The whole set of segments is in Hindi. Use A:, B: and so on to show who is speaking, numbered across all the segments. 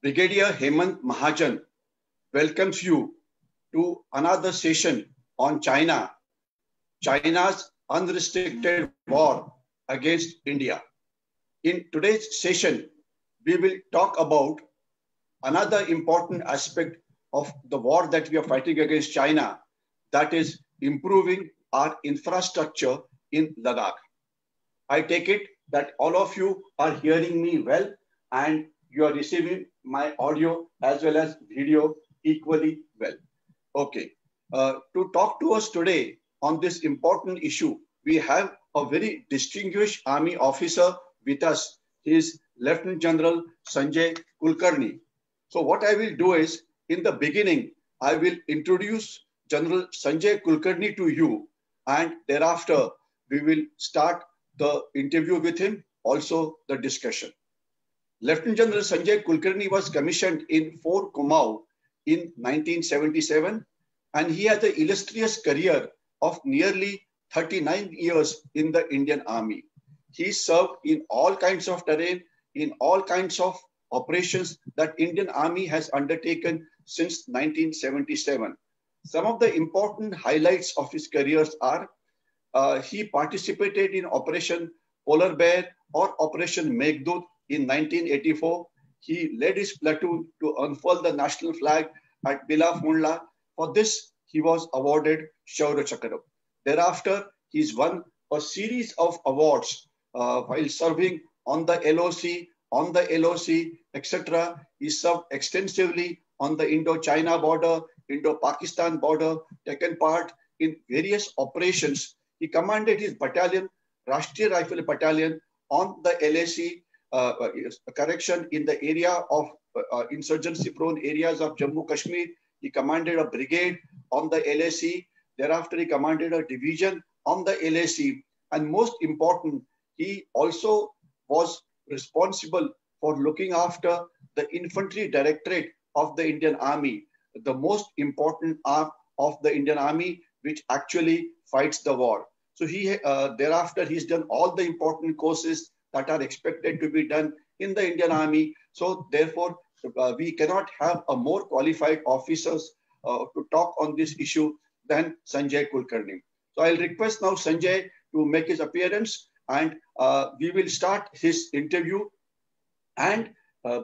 A: Brigadier Hemant Mahajan welcomes you to another session on China, China's unrestricted war against India. In today's session, we will talk about another important aspect of the war that we are fighting against China, that is improving our infrastructure in Ladakh. I take it that all of you are hearing me well and you are receiving my audio as well as video equally well. Okay. To talk to us today on this important issue, we have a very distinguished army officer with us. He is Lieutenant General Sanjay Kulkarni. So what I will do is, in the beginning, I will introduce General Sanjay Kulkarni to you, and thereafter we will start the interview with him, also the discussion. Lieutenant General Sanjay Kulkarni was commissioned in Fort Kumaon in 1977, and he had an illustrious career of nearly 39 years in the Indian Army. He served in all kinds of terrain, in all kinds of operations that Indian Army has undertaken since 1977. Some of the important highlights of his careers are he participated in Operation Polar Bear or Operation Meghdut in 1984. He led his platoon to unfurl the national flag at Bila Phunla. For this, he was awarded Shaurya Chakra. Thereafter, he's won a series of awards while serving on the LOC, etc. He served extensively on the Indo-China border, Indo-Pakistan border, taken part in various operations. He commanded his battalion, Rashtriya Rifle Battalion, on the LAC, in the area of insurgency-prone areas of Jammu Kashmir. He commanded a brigade on the LAC. Thereafter, he commanded a division on the LAC. And most important, he also was responsible for looking after the Infantry Directorate of the Indian Army, the most important arm of the Indian Army, which actually fights the war. So thereafter, he's done all the important courses that are expected to be done in the Indian Army. So therefore, we cannot have a more qualified officers to talk on this issue than Sanjay Kulkarni. So I'll request now Sanjay to make his appearance, and we will start his interview. And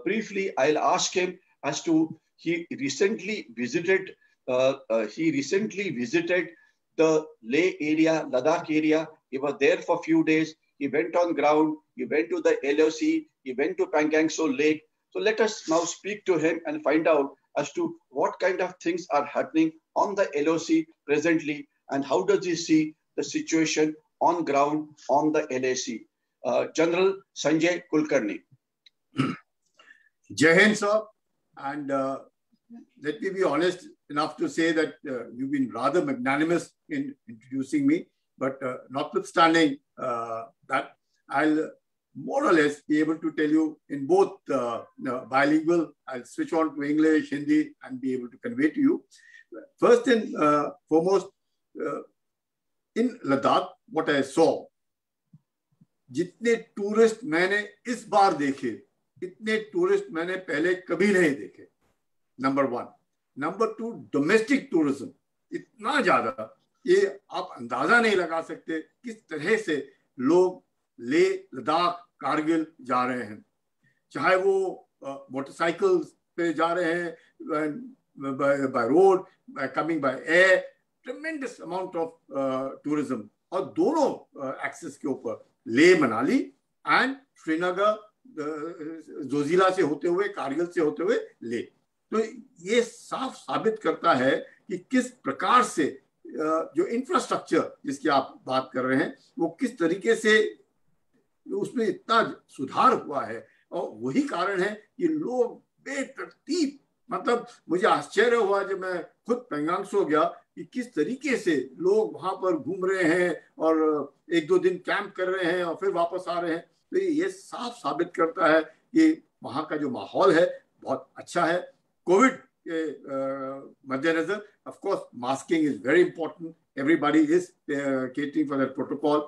A: briefly, I'll ask him as to he recently visited the Leh area, Ladakh area. He was there for a few days. He went on ground. He went to the LOC. He went to Pangang Tso Lake. So let us now speak to him and find out as to what kind of things are happening on the LOC presently and how does he see the situation on ground on the LAC. General Sanjay Kulkarni.
B: Jai Hind, sir. And let me be honest enough to say that you've been rather magnanimous in introducing me, but notwithstanding that, I'll more or less be able to tell you in both bilingual. I'll switch on to English, Hindi, and be able to convey to you. First and foremost, in Ladakh, what I saw, जितने टूरिस्ट मैंने इस बार देखे, इतने टूरिस्ट मैंने पहले कभी नहीं देखे. नंबर 1. नंबर 2, डोमेस्टिक टूरिज्म इतना ज्यादा, ये आप अंदाजा नहीं लगा सकते किस तरह से लोग ले लद्दाख कारगिल जा रहे हैं. चाहे वो मोटरसाइकिल पे जा रहे हैं, by road, coming by air, ट्रेमेंडस amount of tourism. और दोनों एक्सेस के ऊपर, ले मनाली एंड श्रीनगर, जोजिला से होते हुए, कारगिल से होते हुए ले. तो ये साफ साबित करता है कि किस प्रकार से जो इंफ्रास्ट्रक्चर जिसकी आप बात कर रहे हैं, वो किस तरीके से उसमें इतना सुधार हुआ है. और वही कारण है कि लोग बेतरतीब, मतलब मुझे आश्चर्य हुआ जब मैं खुद पेंगांग सो गया कि किस तरीके से लोग वहां पर घूम रहे हैं और 1-2 दिन कैंप कर रहे हैं और फिर वापस आ रहे हैं. तो ये साफ साबित करता है कि वहां का जो माहौल है बहुत अच्छा है. कोविड के मद्देनजर of course masking is very important, everybody is catering for that protocol.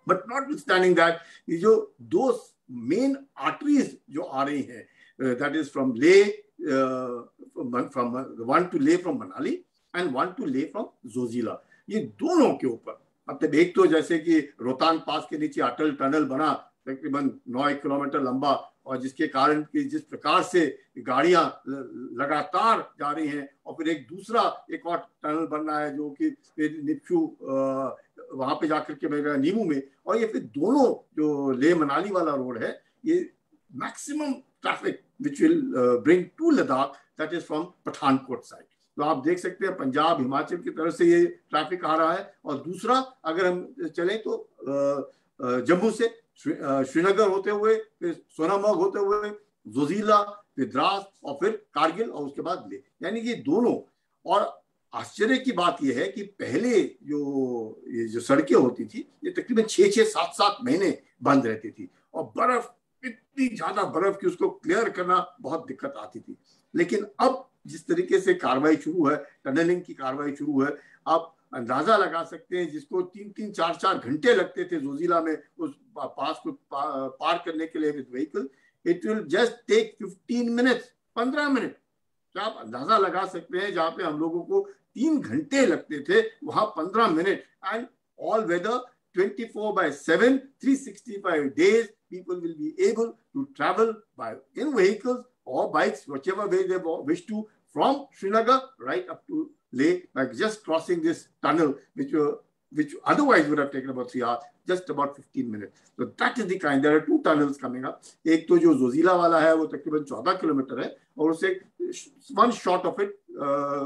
B: But notwithstanding that, ये जो 2 मेन आर्टरीज जो आ रही हैं, that is from Leh, one to Leh from Manali and one to Leh from Zojila. ये दोनों के ऊपर मतलब एक तो जैसे कि रोहतांग पास के नीचे अटल टनल बना तकरीबन 9 किलोमीटर लंबा और जिसके कारण कि जिस प्रकार से गाड़ियां लगातार जा रही हैं और फिर एक और टनल बन रहा है जो कि निप्चू वहां पे जाकर के बनेगा नीमू में और ये फिर दोनों जो लेह मनाली वाला रोड है ये maximum traffic which will bring to Ladakh that is from Pathankot side. तो आप देख सकते हैं पंजाब हिमाचल की तरफ से ये ट्रैफिक आ रहा है और दूसरा अगर हम चलें तो जम्मू से श्रीनगर होते हुए फिर सोनामर्ग होते हुए जोजिला फिर द्रास और फिर कारगिल और उसके बाद ले यानी ये दोनों। और आश्चर्य की बात यह है कि पहले ये जो सड़कें होती थी ये तकरीबन 6-7 महीने बंद रहती थी और बर्फ इतनी ज्यादा बर्फ कि उसको क्लियर करना बहुत दिक्कत आती थी। लेकिन अब जिस तरीके से कार्रवाई शुरू है टनलिंग की कार्रवाई शुरू है आप अंदाजा लगा सकते हैं जिसको 3-4 घंटे लगते थे जोजिला में उस पास को पार करने के लिए with vehicle it will just take 15 minute. क्या आप अंदाजा लगा सकते हैं जहां पे हम लोगों को 3 घंटे लगते थे वहां 15 minute and all weather 24/7 365 days people will be able to travel by in vehicles or bikes whichever way they wish to from Srinagar right up to Leh by just crossing this tunnel which otherwise would have taken about 3 hours just about 15 minutes. So that is the kind. There are 2 tunnels coming up. एक तो जो जोजिला वाला है वो तकरीबन 14 किलोमीटर है और उससे one short of it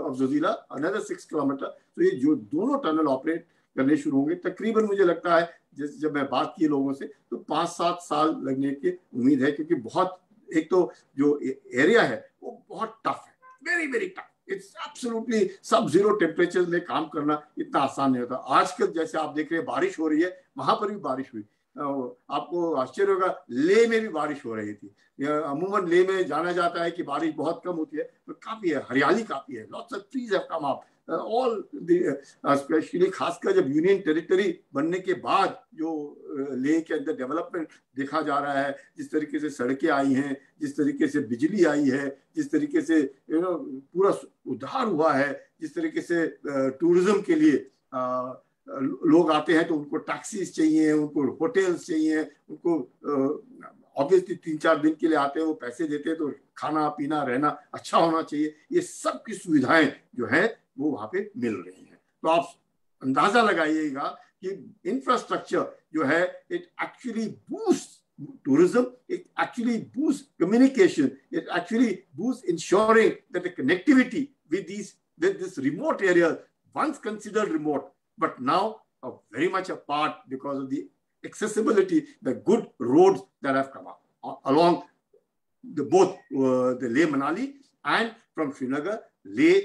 B: of Zoji La another 6 kilometre. तो ये जो दोनों टनल ऑपरेट करने शुरू होंगे तकरीबन मुझे लगता है जब मैं बात की लोगों से तो 5-7 साल लगने की उम्मीद है क्योंकि बहुत एक तो जो एरिया है वो बहुत टफ है very very tough. It's absolutely सब जीरो टेम्परेचर में काम करना इतना आसान नहीं होता। आजकल जैसे आप देख रहे हैं बारिश हो रही है वहां पर भी बारिश हुई आपको आश्चर्य होगा लेह में भी बारिश हो रही थी। अमूमन लेह में जाना जाता है कि बारिश बहुत कम होती है तो काफी है हरियाली काफी है lots of trees have come up all specially खासकर जब यूनियन टेरिटरी बनने के बाद जो लेह के अंदर डेवलपमेंट देखा जा रहा है जिस तरीके से सड़कें आई हैं जिस तरीके से बिजली आई है जिस तरीके से पूरा उद्धार हुआ है जिस तरीके से टूरिज्म के लिए लोग आते हैं तो उनको टैक्सीज चाहिए उनको होटल्स चाहिए उनको ऑब्वियसली 3-4 दिन के लिए आते हैं वो पैसे देते हैं तो खाना पीना रहना अच्छा होना चाहिए। ये सब की सुविधाएं जो है वो वहां पे मिल रही हैं। तो आप अंदाजा लगाइएगा कि इंफ्रास्ट्रक्चर जो है it actually boost tourism, it actually boosts communication, it actually boosts ensuring that the connectivity with this remote area, once considered remote, but now are very much apart because of the accessibility, the good roads that have come up along both the Leh Manali and from Srinagar, Leh,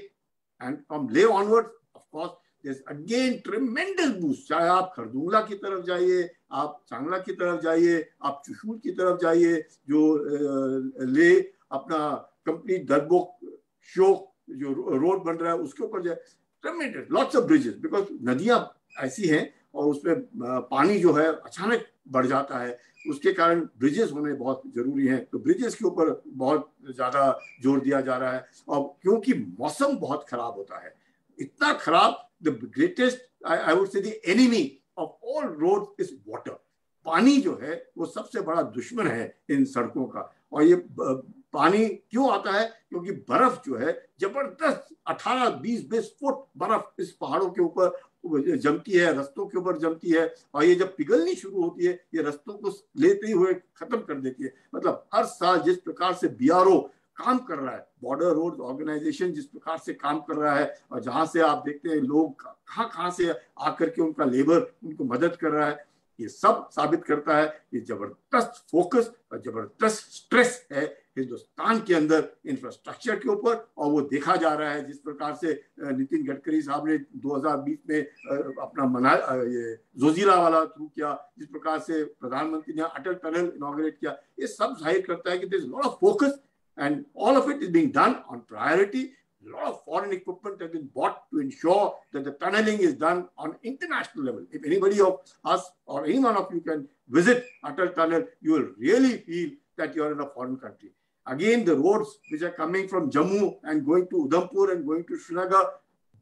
B: and from Leh onwards, of course, there's again tremendous boost. चाहे आप खरदुंगला की तरफ जाइए, आप चांगला की तरफ जाइए, आप चुशूल की तरफ जाइए, जो ले अपना कंप्लीट दरबोक शोक जो रोड बन रहा है उसके ऊपर जाए, tremendous, lots of bridges, because नदियां ऐसी हैं और उसमें पानी जो है अचानक बढ़ जाता है, उसके कारण ब्रिजेस होने बहुत जरूरी हैं। तो ब्रिजेस के ऊपर बहुत ज्यादा जोर दिया जा रहा है और क्योंकि मौसम बहुत खराब होता है, इतना खराब, the greatest, I would say, the enemy of all roads is water. पानी जो है वो सबसे बड़ा दुश्मन है इन सड़कों का। और ये पानी क्यों आता है? क्योंकि बर्फ जो है जबरदस्त 18-20 फुट बर्फ इस पहाड़ों के ऊपर जमती है, रस्तों के ऊपर जमती है, और ये जब पिघलनी शुरू होती है ये रस्तों को लेते हुए खत्म कर देती है। मतलब हर साल जिस प्रकार से BRO काम कर रहा है, बॉर्डर रोड ऑर्गेनाइजेशन जिस प्रकार से काम कर रहा है, और जहां से आप देखते हैं लोग कहां से आकर के उनका लेबर उनको मदद कर रहा है, ये सब साबित करता है ये जबरदस्त फोकस और जबरदस्त स्ट्रेस है हिंदुस्तान के अंदर इंफ्रास्ट्रक्चर के ऊपर। और वो देखा जा रहा है जिस प्रकार से नितिन गडकरी साहब ने 2020 में अपना ये जोजिला वाला थ्रू किया, जिस प्रकार से प्रधानमंत्री ने अटल टनल इनॉग्रेट किया, ये सब जाहिर करता है कि there is lot of focus and all of it is being done on priority. A lot of foreign equipment has been bought to ensure that the tunneling is done on international level. If anybody of us or any one of you can visit Atal Tunnel, you will really feel that you are in a foreign country. again, the roads which are coming from Jammu and going to Udhampur and going to Srinagar,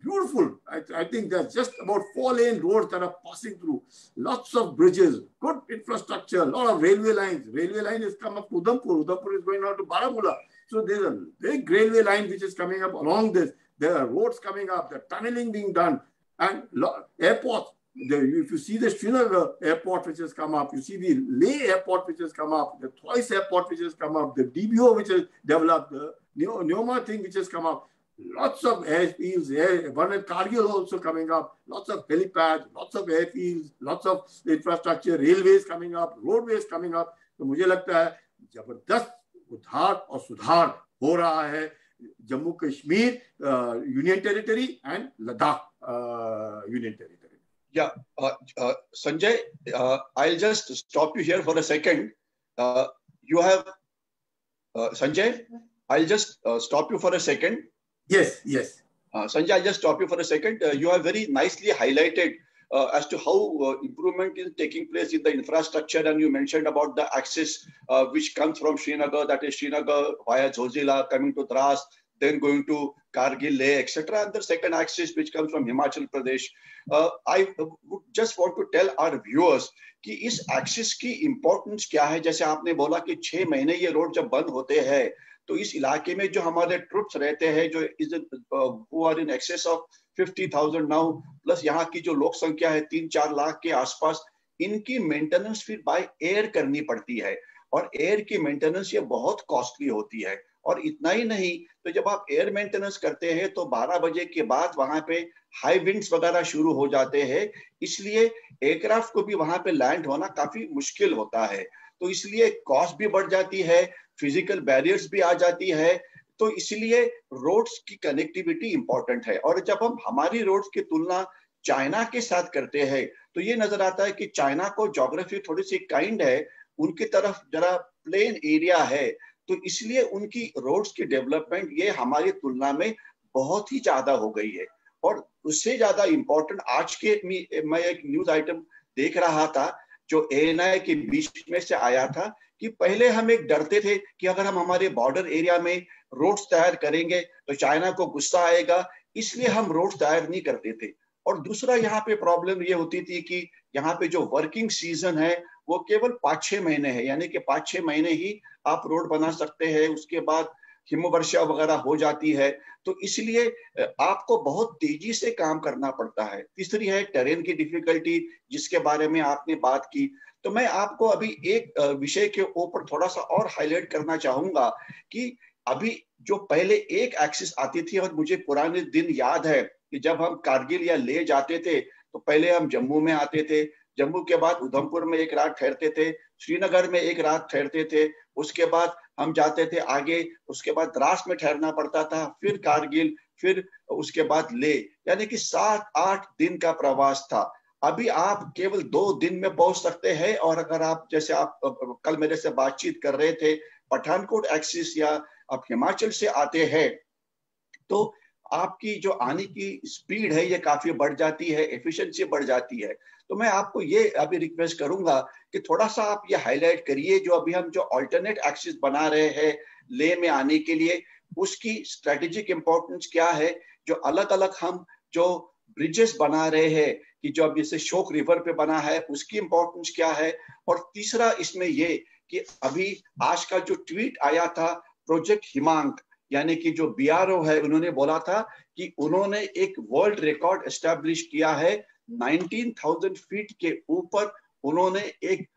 B: beautiful. I think there's just about 4-lane roads that are passing through. Lots of bridges, good infrastructure, a lot of railway lines. Railway line has come up to Udhampur. Udhampur is going out to Baramulla. So there's a big railway line which is coming up along this. There are roads coming up, the tunneling being done, and airports. If you see the Srinagar airport which has come up, you see the Leh airport which has come up, the Thrice airport which has come up, the DBO which has developed, the Neoma thing which has come up. Lots of airfields, one at Kargil also coming up, lots of helipads, lots of airfields, lots of infrastructure, railways coming up, roadways coming up. तो मुझे लगता है जबरदस्त उद्धार और सुधार हो रहा है Jammu Kashmir union territory and Ladakh union territory.
A: Yeah, Sanjay, I'll just stop you here for a second. You have Sanjay, I'll just stop you for a second.
B: Yes, yes.
A: Sanjay, I'll just stop you for a second. You have very nicely highlighted as to how improvement is taking place in the infrastructure, and you mentioned about the access which comes from Srinagar, that is Srinagar via Zojila coming to Dras, then going to Kargil, Leh, etc. And the second axis which comes from Himachal Pradesh. I would just want to tell our viewers कि इस एक्सिस की इम्पोर्टेंस क्या है. जैसे आपने बोला कि 6 महीने ये रोड जब बंद होते हैं तो इस इलाके में जो हमारे ट्रुप्स रहते हैं जो who are in excess of 50,000 now, plus यहाँ की जो लोक संख्या है 3-4 लाख के आसपास, इनकी मेंटेनेंस फिर बाय एयर करनी पड़ती है और एयर की मेंटेनेंस ये बहुत कॉस्टली होती है. और इतना ही नहीं, तो जब आप एयर मेंटेनेंस करते हैं तो 12 बजे के बाद वहां पे हाई विंड्स वगैरह शुरू हो जाते हैं, इसलिए एयरक्राफ्ट को भी वहां पे लैंड होना काफी मुश्किल होता है. तो इसलिए कॉस्ट भी बढ़ जाती है, फिजिकल बैरियर्स भी आ जाती है. तो इसलिए रोड्स की कनेक्टिविटी इंपॉर्टेंट है. और जब हम हमारी रोड्स की तुलना चाइना के साथ करते हैं तो ये नजर आता है कि चाइना को ज्योग्राफी थोड़ी सी काइंड है, उनकी तरफ जरा प्लेन एरिया है, तो इसलिए उनकी रोड्स की डेवलपमेंट ये हमारी तुलना में बहुत ही ज्यादा हो गई है. और उससे ज्यादा इंपॉर्टेंट आज के मैं एक न्यूज आइटम देख रहा था जो ANI के बीच में से आया था कि पहले हम एक डरते थे कि अगर हम हमारे बॉर्डर एरिया में रोड्स तैयार करेंगे तो चाइना को गुस्सा आएगा, इसलिए हम रोड्स तैयार नहीं करते थे. और दूसरा यहाँ पे प्रॉब्लम ये होती थी कि यहाँ पे जो वर्किंग सीजन है वो केवल 5-6 महीने है, यानी कि 5-6 महीने ही आप रोड बना सकते हैं, उसके बाद हिमवर्षा वगैरह हो जाती है. तो इसलिए आपको बहुत तेजी से काम करना पड़ता है. तीसरी है टेरेन की डिफिकल्टी जिसके बारे में आपने बात की. तो मैं आपको अभी एक विषय के ऊपर थोड़ा सा और हाईलाइट करना चाहूंगा कि अभी जो पहले एक एक्सिस आती थी, और मुझे पुराने दिन याद है कि जब हम कारगिल या ले जाते थे तो पहले हम जम्मू में आते थे, जम्मू के बाद उधमपुर में एक रात ठहरते थे, श्रीनगर में एक रात ठहरते थे, उसके बाद हम जाते थे आगे, उसके बाद द्रास में ठहरना पड़ता था, फिर कारगिल, फिर उसके बाद ले, यानी कि 7-8 दिन का प्रवास था. अभी आप केवल 2 दिन में पहुंच सकते हैं. और अगर आप जैसे आप कल मेरे से बातचीत कर रहे थे पठानकोट एक्सिस या आप हिमाचल से आते हैं तो आपकी जो आने की स्पीड है ये काफी बढ़ जाती है, एफिशिएंसी बढ़ जाती है. तो मैं आपको ये अभी रिक्वेस्ट करूंगा कि थोड़ा सा आप ये हाईलाइट करिए जो अभी हम जो अल्टरनेट एक्सिस बना रहे हैं ले में आने के लिए, उसकी स्ट्रेटेजिक इंपॉर्टेंस क्या है, जो अलग अलग हम जो ब्रिजेस बना रहे हैं कि जो अब जैसे शोक रिवर पे बना है उसकी इंपॉर्टेंस क्या है. और तीसरा इसमें ये कि अभी आज का जो ट्वीट आया था प्रोजेक्ट हिमांक, यानी कि जो BRO है, उन्होंने बोला था कि उन्होंने एक वर्ल्ड रिकॉर्ड एस्टैब्लिश किया है. 19,000 फीट के ऊपर उन्होंने एक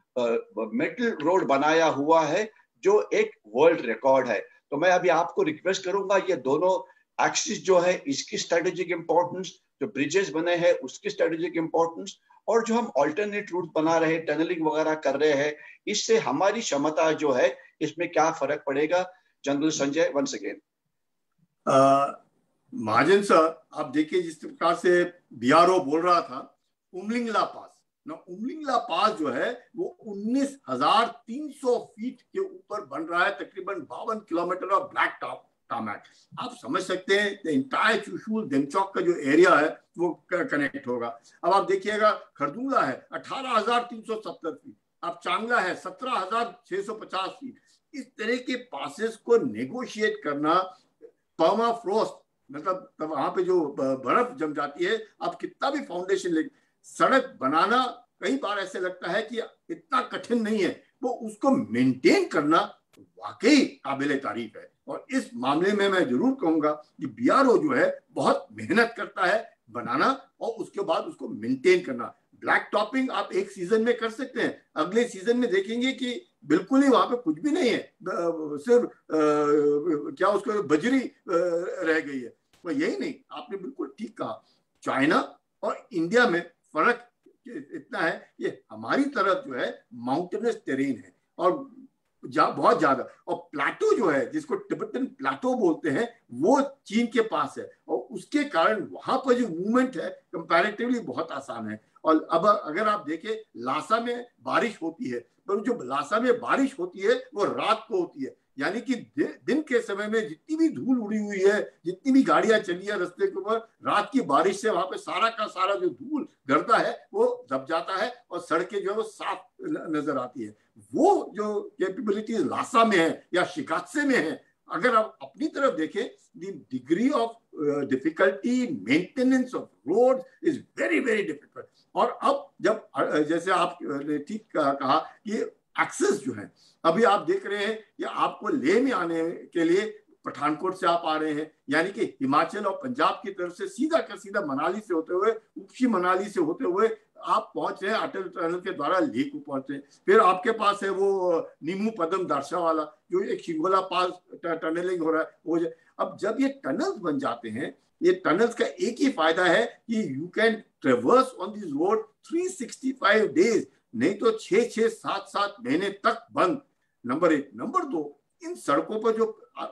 A: मेटल रोड बनाया हुआ है जो एक वर्ल्ड रिकॉर्ड है. तो मैं अभी आपको रिक्वेस्ट करूंगा ये दोनों एक्सिस जो है इसकी स्ट्रेटेजिक इंपॉर्टेंस, जो ब्रिजेस बने हैं उसकी स्ट्रेटेजिक इंपॉर्टेंस, और जो हम अल्टरनेट रूट बना रहे हैं, टनलिंग वगैरह कर रहे हैं, इससे हमारी क्षमता जो है इसमें क्या फर्क पड़ेगा. General Sanjay once again.
B: Mahajan sir, आप देखिए जिस प्रकार से BRO बोल रहा था, उमलिंगला पास ना, उमलिंगला पास जो है वो 19,300 फीट के ऊपर बन रहा है, तकरीबन 52 किलोमीटर ऑफ ब्लैक टॉप टामैक. आप समझ सकते हैं इंटायर चुशूल देमचौक का जो एरिया है वो कनेक्ट होगा. अब आप देखिएगा खरदुंगला है 18,370 फीट, अब चांगला है 17,650 फीट, इस तरह के पासेस को नेगोशिएट करना, पर्माफ्रोस्ट मतलब तब वहां पे जो बर्फ जम जाती है, आप कितना भी फाउंडेशन ले, सड़क बनाना कई बार ऐसे लगता है कि इतना कठिन नहीं है, वो उसको मेंटेन करना वाकई काबिले तारीफ है। और इस मामले में मैं जरूर कहूंगा कि बीआरओ जो है बहुत मेहनत करता है बनाना और उसके बाद उसको मेंटेन करना। ब्लैक टॉपिंग आप एक सीजन में कर सकते हैं, अगले सीजन में देखेंगे कि बिल्कुल ही वहां पे कुछ भी नहीं है, सिर्फ क्या उसको बजरी रह गई है। तो यही नहीं, आपने बिल्कुल ठीक कहा, चाइना और इंडिया में फर्क इतना है कि हमारी तरफ जो है माउंटेनस टेरेन है और बहुत ज्यादा, और प्लाटो जो है जिसको टिबेटन प्लाटो बोलते हैं वो चीन के पास है, और उसके कारण वहां पर जो मूवमेंट है कंपैरेटिवली बहुत आसान है। और अब अगर आप देखें लासा में बारिश होती है, पर जो लासा में बारिश होती है वो रात को होती है, यानी कि दिन के समय में जितनी भी धूल उड़ी हुई है, जितनी भी गाड़ियां चली है रास्ते के ऊपर, रात की बारिश से वहां पे सारा का सारा जो धूल गर्दा है वो दब जाता है और सड़कें जो है वो साफ नजर आती है। वो जो कैपेबिलिटीज लासा में है या शिकात्से में है, अगर आप अपनी तरफ देखें, the degree of difficulty maintenance of road is very very difficult. और अब जब जैसे आपने ठीक कहा कि एक्सेस जो है, अभी आप देख रहे हैं कि आपको लेह में आने के लिए पठानकोट से आप आ रहे हैं, यानी कि हिमाचल और पंजाब की तरफ से सीधा का सीधा मनाली से होते हुए, उपसी मनाली से होते हुए आप पहुंच रहे हैं, अटल टनल के द्वारा लेह को पहुंच रहे हैं। फिर आपके पास है वो नीमू पदम दारसा वाला जो एक शिंगोला पास टनलिंग हो रहा है वो। अब जब ये टनल्स बन जाते हैं, ये टनल्स का एक ही फायदा है कि you can ट्रेवर्स on this road 365 days, नहीं तो 6-6, 7-7 महीने तक बंद। नंबर एक। नंबर दो, इन सड़कों पर जो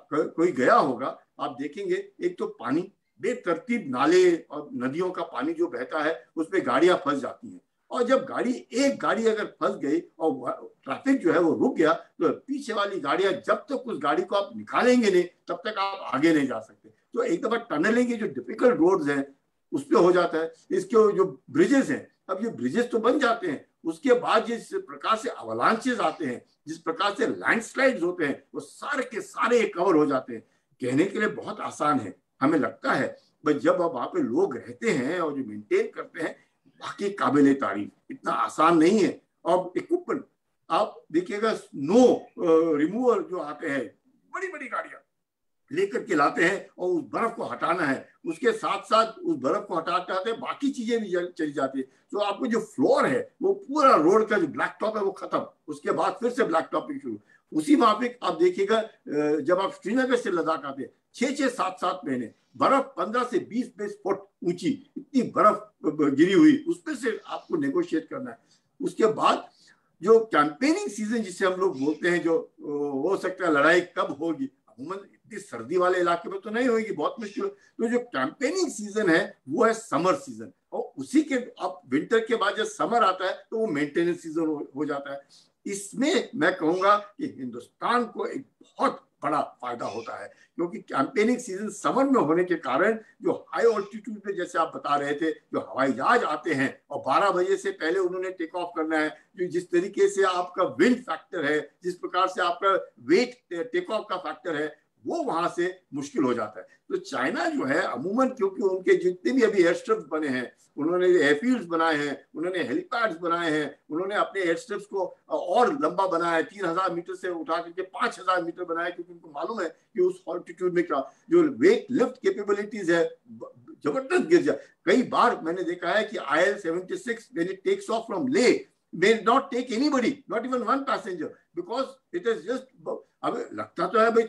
B: कोई गया होगा आप देखेंगे, एक तो पानी बेतरतीब, नाले और नदियों का पानी जो बहता है उसमें गाड़ियां फंस जाती हैं, और जब एक गाड़ी अगर फंस गई और ट्रैफिक जो है वो रुक गया, तो पीछे वाली गाड़ियां जब तक उस गाड़ी को आप निकालेंगे नहीं तब तक आप आगे नहीं जा सकते। तो एक दफा टनलिंग के जो डिफिकल्ट रोड्स हैं उस पर हो जाता है। इसके जो ब्रिजेस हैं, अब ये ब्रिजेस तो बन जाते हैं, उसके बाद जिस प्रकार से अवलांचेस आते हैं, जिस प्रकार से लैंडस्लाइड्स होते हैं, वो सारे के सारे कवर हो जाते हैं। कहने के लिए बहुत आसान है, हमें लगता है, बस जब अब वहां पे लोग रहते हैं और जो मेंटेन करते हैं, बाकी काबिले तारीफ, इतना आसान नहीं है। और इक्विपमेंट आप देखिएगा, स्नो रिमूवर जो आते हैं, बड़ी बड़ी गाड़ियां लेकर के लाते हैं और उस बर्फ को हटाना है, उसके साथ साथ उस बर्फ को हटाते हटाते बाकी चीजें भी चली जाती है। तो आपको जो फ्लोर है वो पूरा रोड का जो ब्लैक टॉप है वो खत्म, उसके बाद फिर से ब्लैक टॉपिंग शुरू। उसी माफिक आप देखिएगा जब आप श्रीनगर से लद्दाख आते हैं, 6-6, 7-7 महीने बर्फ 15 से 20 फुट ऊंची इतनी बर्फ गिरी हुई, उसमें से आपको नेगोशिएट करना है। उसके बाद जो कैंपेनिंग सीजन जिसे हम लोग बोलते हैं, जो हो सकता है लड़ाई कब होगी, अमूमन इतनी सर्दी वाले इलाके में तो नहीं होगी, बहुत मुश्किल। तो जो कैंपेनिंग सीजन है वो है समर सीजन, और उसी के अब विंटर के बाद जब समर आता है तो वो मेंटेनेंस सीजन हो जाता है। इसमें मैं कहूंगा कि हिंदुस्तान को एक बहुत बड़ा फायदा होता है, क्योंकि कैंपेनिंग सीजन समर में होने के कारण जो हाई ऑल्टीट्यूड पे, जैसे आप बता रहे थे, जो हवाई जहाज आते हैं और 12 बजे से पहले उन्होंने टेक ऑफ करना है, जो जिस तरीके से आपका विंड फैक्टर है, जिस प्रकार से आपका वेट टेक ऑफ का फैक्टर है, वो वहां से मुश्किल हो जाता है। तो चाइना जो है अमूमन, क्योंकि उनके जितने भी अभी एयर स्ट्रिप्स बने हैं, उन्होंने एयरफील्ड्स बनाए हैं, उन्होंने हेलीपैड्स बनाए हैं, उन्होंने अपने एयर स्ट्रिप्स को और लंबा बनाया है, 3000 मीटर से उठा करके 5000 मीटर बनाया, क्योंकि उनको मालूम है कि उस ऑल्टीट्यूड में क्या जो वेट लिफ्ट कैपेबिलिटीज है जबरदस्त गिर जाए। कई बार मैंने देखा है कि IL-76 when it takes off from Leh may not take anybody, not even one passenger, because it is just, अब लगता तो है भाई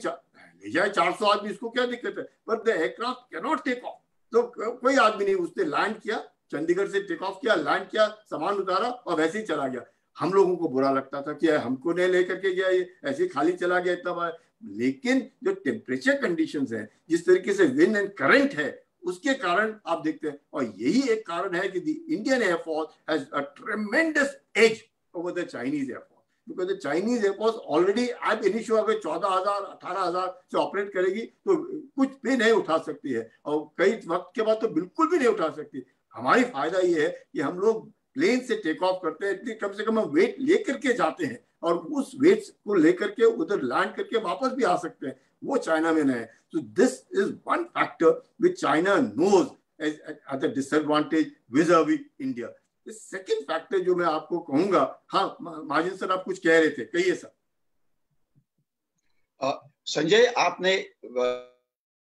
B: ले जाए 400 आदमी, इसको क्या दिक्कत है, पर the aircraft can not take off. तो कोई आदमी नहीं, उसने लैंड किया, चंडीगढ़ से टेक ऑफ किया, लैंड किया, सामान उतारा और वैसे ही चला गया। हम लोगों को बुरा लगता था कि हमको नहीं लेकर के गया, ये ऐसे ही खाली चला गया इतना बार। लेकिन जो टेम्परेचर कंडीशंस हैं, जिस तरीके से विंड एंड करंट है, उसके कारण आप देखते हैं, और यही एक कारण है कि the Indian air force has a tremendous edge over the Chinese air force, because the Chinese air force already अब इनिशियो अगर 14,000 18,000 से ऑपरेट करेगी तो कुछ भी नहीं उठा सकती है, और कई वक्त के बाद तो बिल्कुल भी नहीं उठा सकती। हमारी फायदा ये है कि हम लोग प्लेन से टेक ऑफ करते हैं, इतनी कम से कम हम वेट लेकर के जाते हैं और उस वेट को लेकर के उधर लैंड करके वापस भी आ सकते हैं, वो चाइना में नहीं है. So this is one factor which China knows as a disadvantage vis-a-vis India. The second factor जो मैं आपको कहूंगा, हाँ महाजन सर आप कुछ कह रहे थे, कहिए सर.
A: संजय, आपने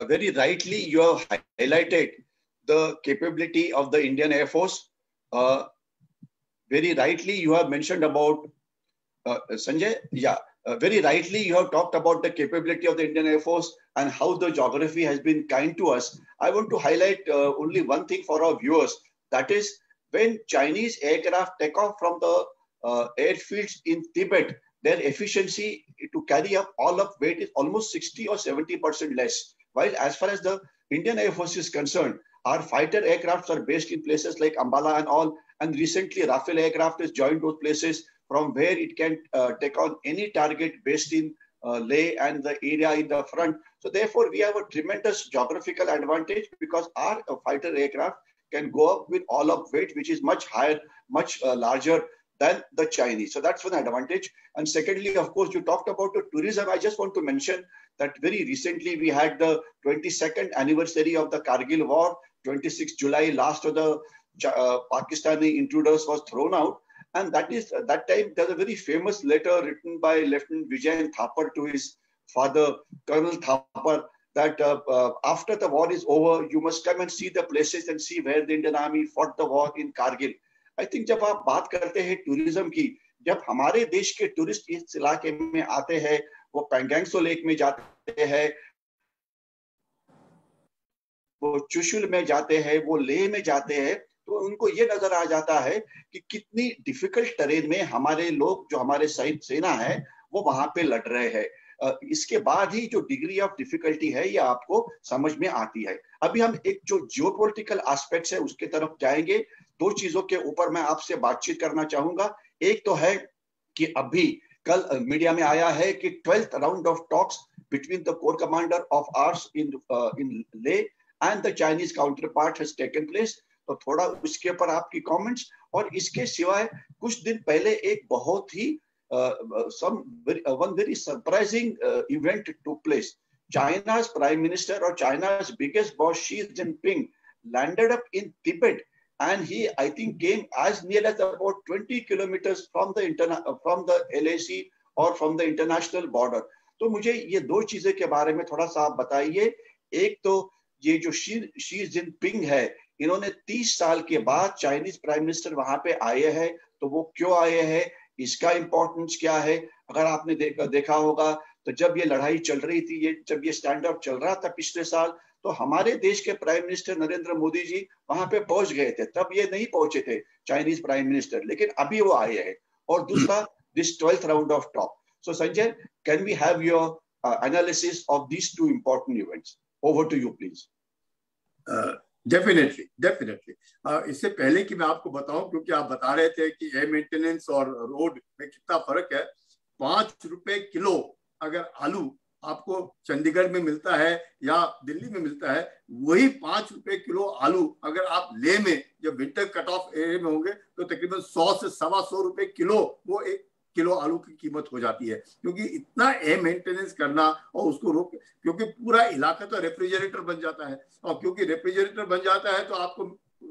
A: very rightly you have highlighted the capability of the Indian Air Force. Very rightly you have mentioned about Sanjay, very rightly you have talked about the capability of the Indian Air Force and how the geography has been kind to us. I want to highlight only one thing for our viewers. That is, when Chinese aircraft take off from the airfields in Tibet, their efficiency to carry up all of weight is almost 60 or 70% less. While as far as the Indian Air Force is concerned, our fighter aircrafts are based in places like Ambala and all. And recently, Rafale aircraft has joined those places from where it can take on any target based in Leh and the area in the front. So therefore, we have a tremendous geographical advantage because our fighter aircraft can go up with all of weight, which is much higher, much larger than the Chinese. So that's one advantage. And secondly, of course, you talked about the tourism. I just want to mention that very recently we had the 22nd anniversary of the Kargil war. 26 July, last of the Pakistani intruders was thrown out. And that time there's a very famous letter written by Lieutenant Vijayan Thapar to his father, Colonel Thapar, that after the war is over, you must come and see the places and see where the Indian Army fought the war in Kargil. I think जब आप बात करते हैं टूरिज्म की, जब हमारे देश के टूरिस्ट इस इलाके में आते हैं, वो पैंगोंग लेक में जाते हैं, वो चुशुल में जाते हैं, वो लेह में जाते हैं, तो उनको ये नजर आ जाता है कि कितनी डिफिकल्ट टेरेन में हमारे लोग, जो हमारे सेना है, वो वहां पे लड़ रहे हैं. इसके बाद ही जो डिग्री ऑफ डिफिकल्टी है ये आपको समझ में आती है. अभी हम एक जो जियोपॉलिटिकल एस्पेक्ट्स है उसके तरफ जाएंगे. दो चीजों के ऊपर मैं आपसे बातचीत करना चाहूंगा. एक तो है कि अभी कल मीडिया में आया है कि 12th round of talks between the corps commander of ours in Leh and the Chinese counterpart has taken place. तो थोड़ा उसके ऊपर आपकी कमेंट्स. और इसके सिवाय कुछ दिन पहले एक बहुत ही one very surprising event took place. China's prime minister or China's biggest boss Xi Jinping landed up in Tibet, and he, I think, came as near as about 20 kilometers from the LAC or from the international border. तो मुझे ये दो चीजें के बारे में थोड़ा सा आप बताइए. एक तो ये जो शी जिनपिंग है, इन्होंने 30 साल के बाद चाइनीज प्राइम मिनिस्टर वहां पे आए हैं, तो वो क्यों आए हैं, इसका इंपॉर्टेंस क्या है. अगर आपने देखा होगा तो जब ये लड़ाई चल रही थी, जब ये स्टैंड अप चल रहा था पिछले साल, तो हमारे देश के प्राइम मिनिस्टर नरेंद्र मोदी जी वहां पे पहुंच गए थे. तब ये नहीं पहुंचे थे चाइनीज प्राइम मिनिस्टर, लेकिन अभी वो आए हैं. और दूसरा, this 12th round of talk. So Sanjay, can we have your analysis of these two important events? Over to you please.
B: Definitely. इससे पहले कि मैं आपको बताऊं, क्योंकि आप बता रहे थे कि एयर मेंटेनेंस और रोड में कितना फर्क है. 5 रुपए किलो अगर आलू आपको चंडीगढ़ में मिलता है या दिल्ली में मिलता है, वही 5 रुपए किलो आलू अगर आप लेह में जब विंटर कट ऑफ एरिया में होंगे तो तकरीबन 100 से 125 रुपए किलो वो 1 किलो आलू की कीमत हो जाती है. क्योंकि इतना एयर मेंटेनेंस करना और उसको रोक, क्योंकि पूरा इलाका तो रेफ्रिजरेटर बन जाता है, और क्योंकि रेफ्रिजरेटर बन जाता है तो आपको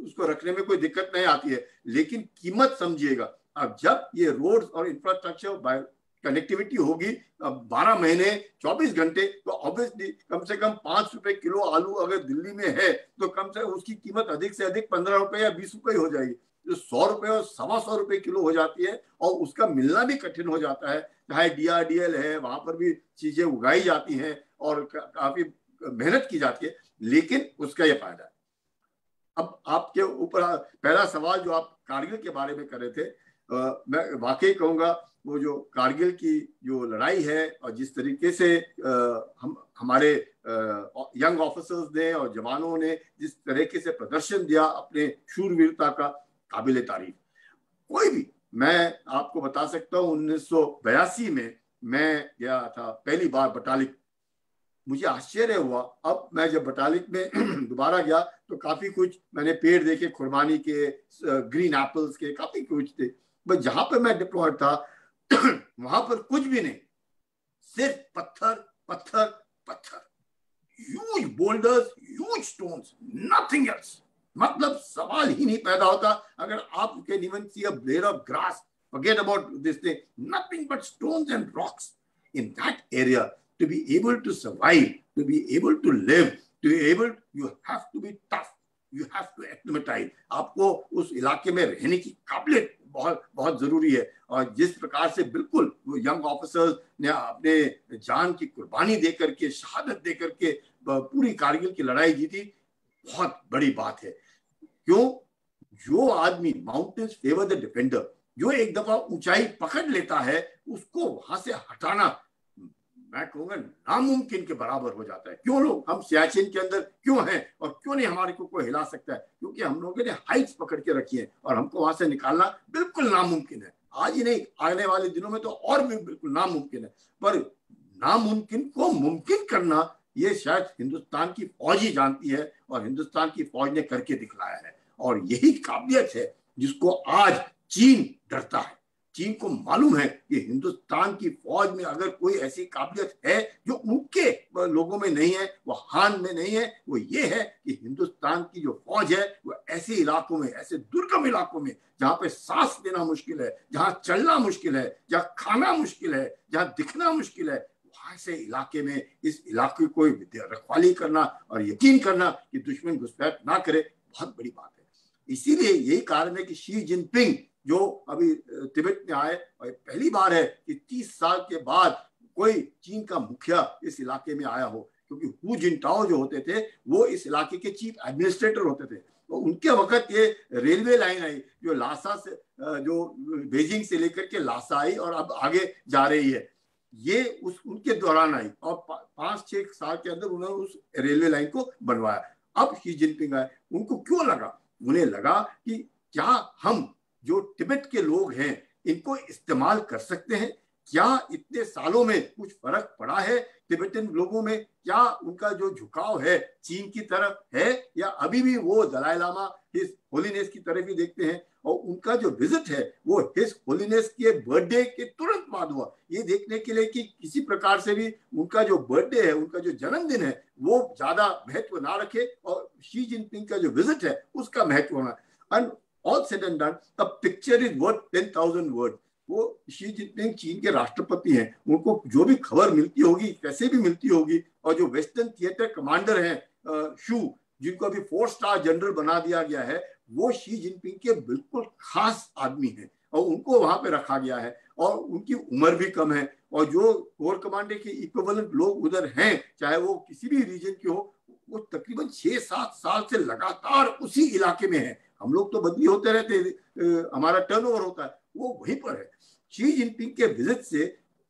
B: उसको रखने में कोई दिक्कत नहीं आती है. लेकिन कीमत समझिएगा, अब जब ये रोड्स और इंफ्रास्ट्रक्चर कनेक्टिविटी होगी 12 महीने 24 घंटे, तो ऑब्वियसली कम से कम 5 रुपए किलो आलू अगर दिल्ली में है तो कम से कम उसकी कीमत अधिक से अधिक 15 रुपए या 20 रुपए हो जाएगी. जो 100 रुपए और 125 रुपए किलो हो जाती है, और उसका मिलना भी कठिन हो जाता है. चाहे DRDL है, वहां पर भी चीजें उगाई जाती हैं और काफी मेहनत की जाती है, लेकिन उसका यह फायदा है. अब आपके ऊपर पहला सवाल जो आप कारगिल के बारे में कर रहे थे, मैं वाकई कहूंगा वो जो कारगिल की जो लड़ाई है और जिस तरीके से हमारे यंग ऑफिसर्स ने और जवानों ने जिस तरीके से प्रदर्शन दिया अपने शूरवीरता का, काबिल तारीफ. कोई भी, मैं आपको बता सकता हूँ 1982 में मैं गया था पहली बार बटालिक मुझे आश्चर्य हुआ। अब मैं जब बटालिक में दोबारा गया तो काफी कुछ मैंने पेड़ देखे, खुरबानी के, ग्रीन एप्पल्स के, काफी कुछ थे। बट जहां पर मैं डिप्लॉयड था वहां पर कुछ भी नहीं, सिर्फ पत्थर पत्थर पत्थर, huge boulders, huge stones, nothing else. मतलब सवाल ही नहीं पैदा होता अगर आप can even see a blade of grass, forget about this thing, nothing but stones and rocks in that area. To be able to survive, to be able to live, to be able, you have to be tough, you have to acclimatize. आपको उस इलाके में रहने की काबिलियत बहुत बहुत जरूरी है। और जिस प्रकार से बिल्कुल वो यंग ऑफिसर्स ने अपने जान की कुर्बानी देकर के, शहादत देकर के पूरी कारगिल की लड़ाई जीती, बहुत बड़ी बात है। क्यों? जो आदमी, माउंटेन्स फेवर द डिफेंडर, जो एक दफा ऊंचाई पकड़ लेता है उसको वहां से हटाना, मैं कहूंगा नामुमकिन के बराबर हो जाता है। क्यों लोग हम सियाचिन के अंदर क्यों हैं और क्यों नहीं हमारे को कोई हिला सकता है? क्योंकि हम लोगों ने हाइट्स पकड़ के रखी है और हमको वहां से निकालना बिल्कुल नामुमकिन है। आज ही नहीं, आने वाले दिनों में तो और भी बिल्कुल नामुमकिन है। पर नामुमकिन को मुमकिन करना ये शायद हिंदुस्तान की फौज ही जानती है और हिंदुस्तान की फौज ने करके दिखलाया है। और यही काबिलियत है जिसको आज चीन डरता है। चीन को मालूम है कि हिंदुस्तान की फौज में अगर कोई ऐसी काबिलियत है जो उनके लोगों में नहीं है, वो हान में नहीं है, वो ये है कि हिंदुस्तान की जो फौज है वो ऐसे इलाकों में, ऐसे दुर्गम इलाकों में जहां पे सांस लेना मुश्किल है, जहां चलना मुश्किल है, जहां खाना मुश्किल है, जहां दिखना मुश्किल है, वहां से इलाके में इस इलाके को रखवाली करना और यकीन करना कि दुश्मन घुसपैठ ना करे, बहुत बड़ी बात है। इसीलिए यही कारण है कि शी जिनपिंग जो अभी तिब्बत में आए, और पहली बार है कि 30 साल के बाद कोई चीन का मुखिया इस इलाके में आया हो। क्योंकि हु जिनटाओ जो होते थे वो इस इलाके के चीफ एडमिनिस्ट्रेटर होते थे। तो उनके वक्त ये रेलवे लाइन आई जो लासा से, जो बेजिंग से लेकर के लासा आई और अब आगे जा रही है, ये उनके दौरान आई और 5-6 साल के अंदर उन्होंने उस रेलवे लाइन को बनवाया। अब शी जिनपिंग आए, उनको क्यों लगा? उन्हें लगा कि क्या हम जो तिब्बत के लोग हैं इनको इस्तेमाल कर सकते हैं? क्या इतने सालों में कुछ फर्क पड़ा है तिब्बतन लोगों में? क्या उनका जो झुकाव है चीन की तरफ है या अभी भी वो दलाई लामा हिज होलीनेस की तरफ ही देखते हैं? और उनका जो विजिट है वो हिज होलीनेस के बर्थडे के तुरंत बाद हुआ, ये देखने के लिए कि किसी प्रकार से भी उनका जो बर्थडे है, उनका जो जन्मदिन है वो ज्यादा महत्व ना रखे और शी जिनपिंग का जो विजिट है उसका महत्व होना। And all said and done, the picture is worth 10,000 word. वो शी जिनपिंग चीन के राष्ट्रपति हैं, उनको जो भी खबर मिलती होगी, कैसे भी मिलती होगी, और जो वेस्टर्न थिएटर कमांडर हैं शू, जिनको अभी 4 स्टार जनरल बना दिया गया है, वो शी जिनपिंग के बिल्कुल खास आदमी हैं और उनको वहां पे रखा गया है। और उनकी उम्र भी कम है और जो कोर कमांडर के इक्विवेलेंट लोग उधर हैं, चाहे वो किसी भी रीजन के हो, वो तकरीबन 6-7 साल से लगातार उसी इलाके में है। हम लोग तो बदली होते रहते, हमारा टर्नओवर होता है, वो वहीं पर है। शी जिनपिंग के विजिट से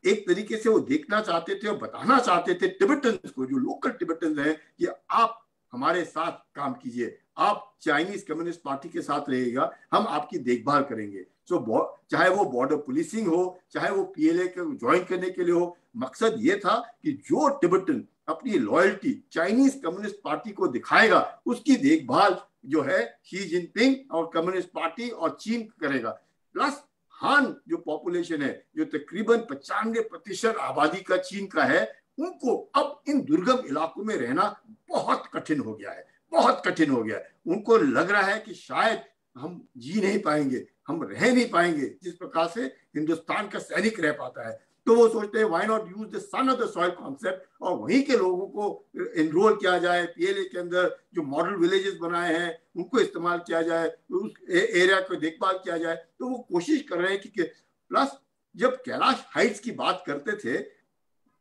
B: एक तरीके से वो देखना चाहते थे और बताना चाहते थे टिबेटन्स को, जो लोकल टिबेटन्स हैं, कि आप हमारे साथ काम कीजिए, आप चाइनीज कम्युनिस्ट पार्टी के साथ रहिएगा, हम आपकी देखभाल करेंगे। चाहे वो बॉर्डर पुलिसिंग हो, चाहे वो पीएलए को ज्वाइन करने के लिए हो, मकसद ये था कि जो टिबेटन अपनी लॉयल्टी चाइनीज कम्युनिस्ट पार्टी को दिखाएगा उसकी देखभाल जो है शी जिनपिंग और कम्युनिस्ट पार्टी और चीन करेगा। प्लस हान जो पॉपुलेशन है, जो तकरीबन 95% आबादी का चीन का है, उनको अब इन दुर्गम इलाकों में रहना बहुत कठिन हो गया है, बहुत कठिन हो गया है। उनको लग रहा है कि शायद हम जी नहीं पाएंगे, हम रह नहीं पाएंगे जिस प्रकार से हिंदुस्तान का सैनिक रह पाता है। तो वो सोचते हैं why not use the son of the soil concept, और वहीं के लोगों को एनरोल किया जाए पीएलए के अंदर, जो मॉडल विलेजेस बनाए हैं उनको इस्तेमाल किया जाए, उस एरिया को देखभाल किया जाए। तो वो कोशिश कर रहे हैं कि प्लस जब कैलाश हाइट्स की बात करते थे,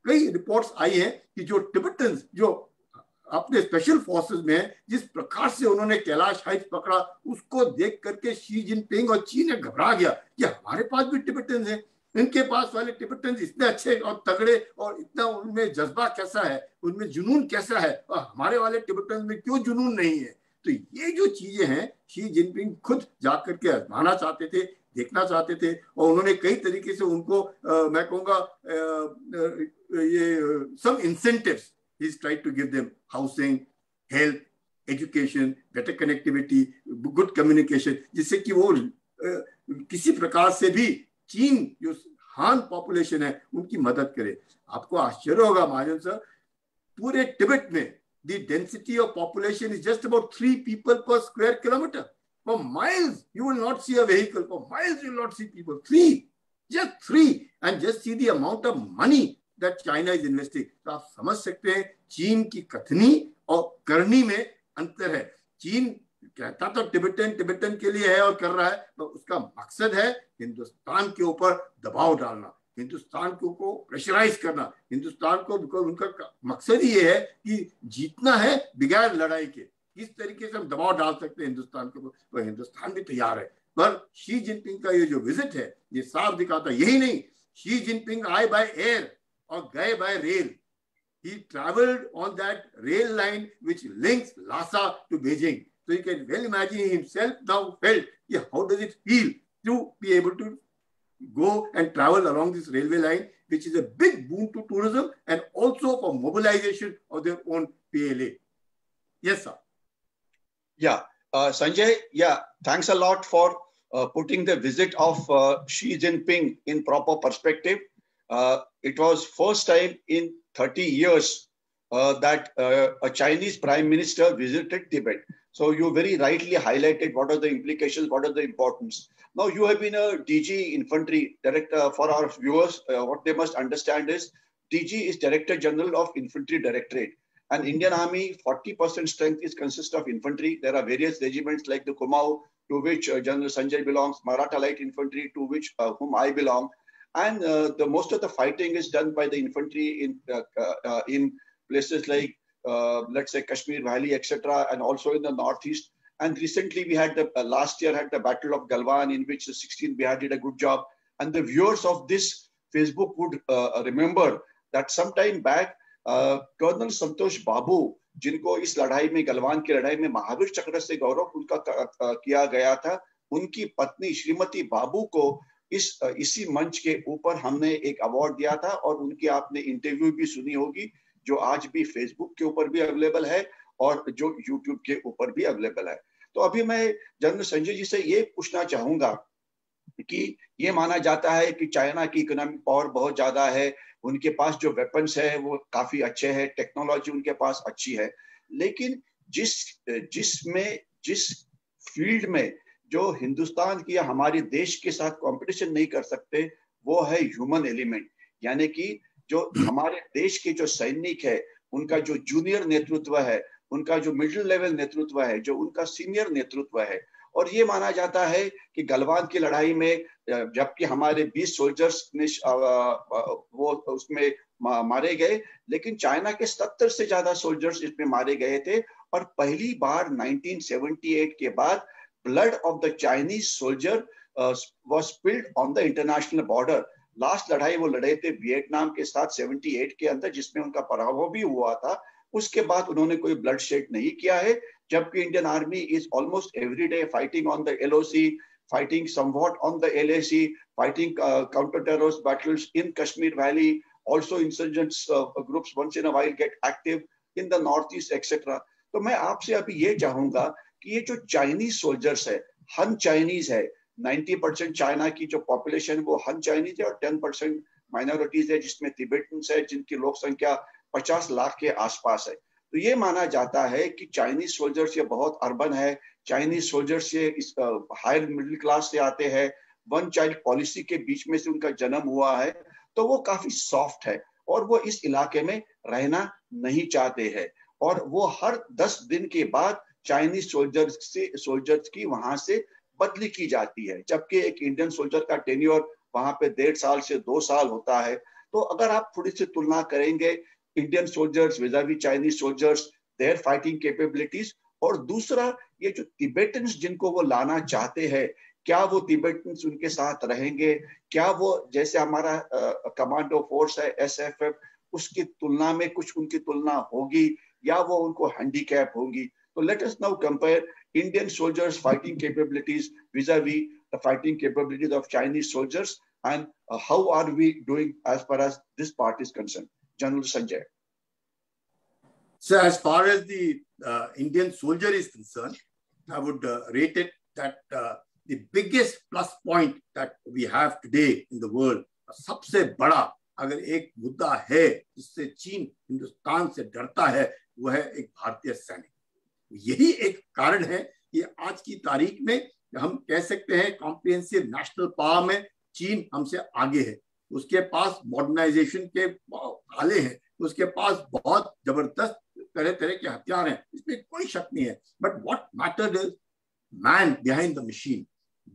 B: कई रिपोर्ट्स आई हैं कि जो टिबेटन्स जो अपने स्पेशल फोर्सेस में जिस प्रकार से उन्होंने कैलाश हाइट्स पकड़ा, उसको देख करके शी जिनपिंग और चीन ने घबरा गया कि हमारे पास भी टिबेटन्स हैं, इनके पास वाले टिबेटन्स इतने अच्छे और तगड़े और इतना उनमें जज्बा कैसा है, उनमें जुनून कैसा है, और हमारे वाले टिबेटन्स में क्यों जुनून नहीं है। तो ये जो चीजें हैं शी जिनपिंग खुद जाकर के आजमाना चाहते थे, देखना चाहते थे, और उन्होंने कई तरीके से उनको मैं कहूँगा ये सम incentives He's tried to give them housing, health, education, better connectivity, good communication, जिससे कि वो किसी प्रकार से भी चीन जो हान पॉपुलेशन है उनकी मदद करे। आपको आश्चर्य होगा महाजन सर, पूरे तिब्बत में the density of population is just about 3 people per square kilometer. For miles, you will not see a vehicle. For miles, you will not see people. 3, just 3, and just see the amount of money that China is investing. तो आप समझ सकते हैं चीन की कथनी और करनी में अंतर है। चीन कहता तो तिब्बतन के लिए है और कर रहा है, तो उसका मकसद है हिंदुस्तान के ऊपर दबाव डालना, हिंदुस्तान को प्रेशराइज करना, हिंदुस्तान को, बिकॉज उनका मकसद ही ये है कि जीतना है बगैर लड़ाई के। किस तरीके से हम दबाव डाल सकते हैं हिंदुस्तान के ऊपर, तो हिंदुस्तान भी तैयार है। पर शी जिनपिंग का ये जो विजिट है ये साफ दिखाता, यही नहीं, शी जिनपिंग आए बाय एयर और गए bye rail. He traveled on that rail line which links Lhasa to Beijing. So you can well imagine himself now felt, yeah, how does it feel to be able to go and travel along this railway line, which is a big boon to tourism and also for mobilization of their own PLA. Yes, sir.
A: Yeah, Sanjay, yeah, thanks a lot for putting the visit of Xi Jinping in proper perspective. It was first time in 30 years that a Chinese prime minister visited Tibet. So you very rightly highlighted what are the implications, what are the importance. Now you have been a DG Infantry Director. For our viewers, what they must understand is DG is Director General of Infantry Directorate. And Indian Army, 40% strength is consists of infantry. There are various regiments like the Kumaon, to which General Sanjay belongs, Maratha Light Infantry, to which whom I belong. And the most of the fighting is done by the infantry in places like, let's say, Kashmir Valley, etc., and also in the northeast. And recently we had the last year had the Battle of Galwan, in which the 16th Bihar did a good job. And the viewers of this Facebook would remember that sometime back, colonel Santosh Babu, जिनको इस लड़ाई में, गलवान की लड़ाई में महावीर चक्र से गौरव उनका किया गया था, उनकी पत्नी श्रीमती बाबू को इसी मंच के ऊपर हमने एक अवार्ड दिया था और उनकी आपने इंटरव्यू भी सुनी होगी, जो आज भी फेसबुक के ऊपर भी अवेलेबल है और जो यूट्यूब के ऊपर भी अवेलेबल है। तो अभी मैं जनरल संजय जी से ये पूछना चाहूंगा कि ये माना जाता है कि चाइना की इकोनॉमिक पावर बहुत ज्यादा है, उनके पास जो वेपन्स है वो काफी अच्छे हैं, टेक्नोलॉजी उनके पास अच्छी है, लेकिन जिस फील्ड में जो हिंदुस्तान की या हमारे देश के साथ कंपटीशन नहीं कर सकते वो है ह्यूमन एलिमेंट। यानी कि जो हमारे देश के जो सैनिक है उनका जो जूनियर नेतृत्व है, उनका जो मिडिल लेवल नेतृत्व है, जो उनका सीनियर नेतृत्व है। और ये माना जाता है कि गलवान की लड़ाई में जबकि हमारे 20 सोल्जर्स ने वो उसमें मारे गए, लेकिन चाइना के 70 से ज्यादा सोल्जर्स इसमें मारे गए थे। और पहली बार 1978 के बाद blood of the Chinese soldier was spilled on the international border. Last लड़ाई वो लड़े थे वियतनाम के साथ 78 के अंदर, जिसमें उनका पराभव भी हुआ था। उसके बाद उन्होंने कोई ब्लड शेड नहीं किया है, जबकि Indian army is almost every day fighting on the LOC, fighting somewhat on the LAC, fighting counter-terrorist battles in Kashmir Valley. Also insurgents groups once in a while get active in the northeast, etc. तो मैं आपसे अभी ये चाहूंगा कि ये जो चाइनीज सोल्जर्स है, हन चाइनीज है, 90% चाइना की जो पॉपुलेशन वो हन चाइनीज है और 10% माइनॉरिटीज है, जिसमें तिब्बतन्स है, जिनकी लोक संख्या 50 लाख के आसपास है। तो ये माना जाता है कि चाइनीज सोल्जर्स ये बहुत अर्बन है, चाइनीज सोल्जर्स ये हायर मिडिल क्लास से आते हैं, वन चाइल्ड पॉलिसी के बीच में से उनका जन्म हुआ है, तो वो काफी सॉफ्ट है और वो इस इलाके में रहना नहीं चाहते हैं। और वो हर 10 दिन के बाद चाइनीज सोल्जर्स की वहां से बदली की जाती है, जबकि एक इंडियन सोल्जर का टेन्योर वहां पे 1.5 साल से 2 साल होता है। तो अगर आप थोड़ी सी तुलना करेंगे Indian soldiers vis-a-vis Chinese soldiers, their fighting capabilities, और दूसरा ये जो तिब्बतन्स जिनको वो लाना चाहते हैं, क्या वो तिब्बतन्स उनके साथ रहेंगे, क्या वो जैसे हमारा कमांडो फोर्स है SFF, उसकी तुलना में कुछ उनकी तुलना होगी या वो उनको हैंडीकैप होगी। तो let us now compare Indian soldiers fighting capabilities vis-a-vis the fighting capabilities of Chinese soldiers, and how are we doing as far as this part is concerned. General Sanjay.
B: So as far as the Indian soldier is concerned, I would rate it that the biggest plus point that we have today in the world, सबसे बड़ा अगर एक मुद्दा है जिससे चीन हिंदुस्तान से डरता है, वो है एक भारतीय सैनिक। यही एक कारण है कि आज की तारीख में हम कह सकते हैं कॉम्प्रिहेंसिव नेशनल पावर में चीन हमसे आगे है। उसके पास मॉडर्नाइजेशन के आले हैं, उसके पास बहुत जबरदस्त तरह तरह के हथियार हैं, इसमें कोई शक नहीं है। But what mattered is man behind the machine,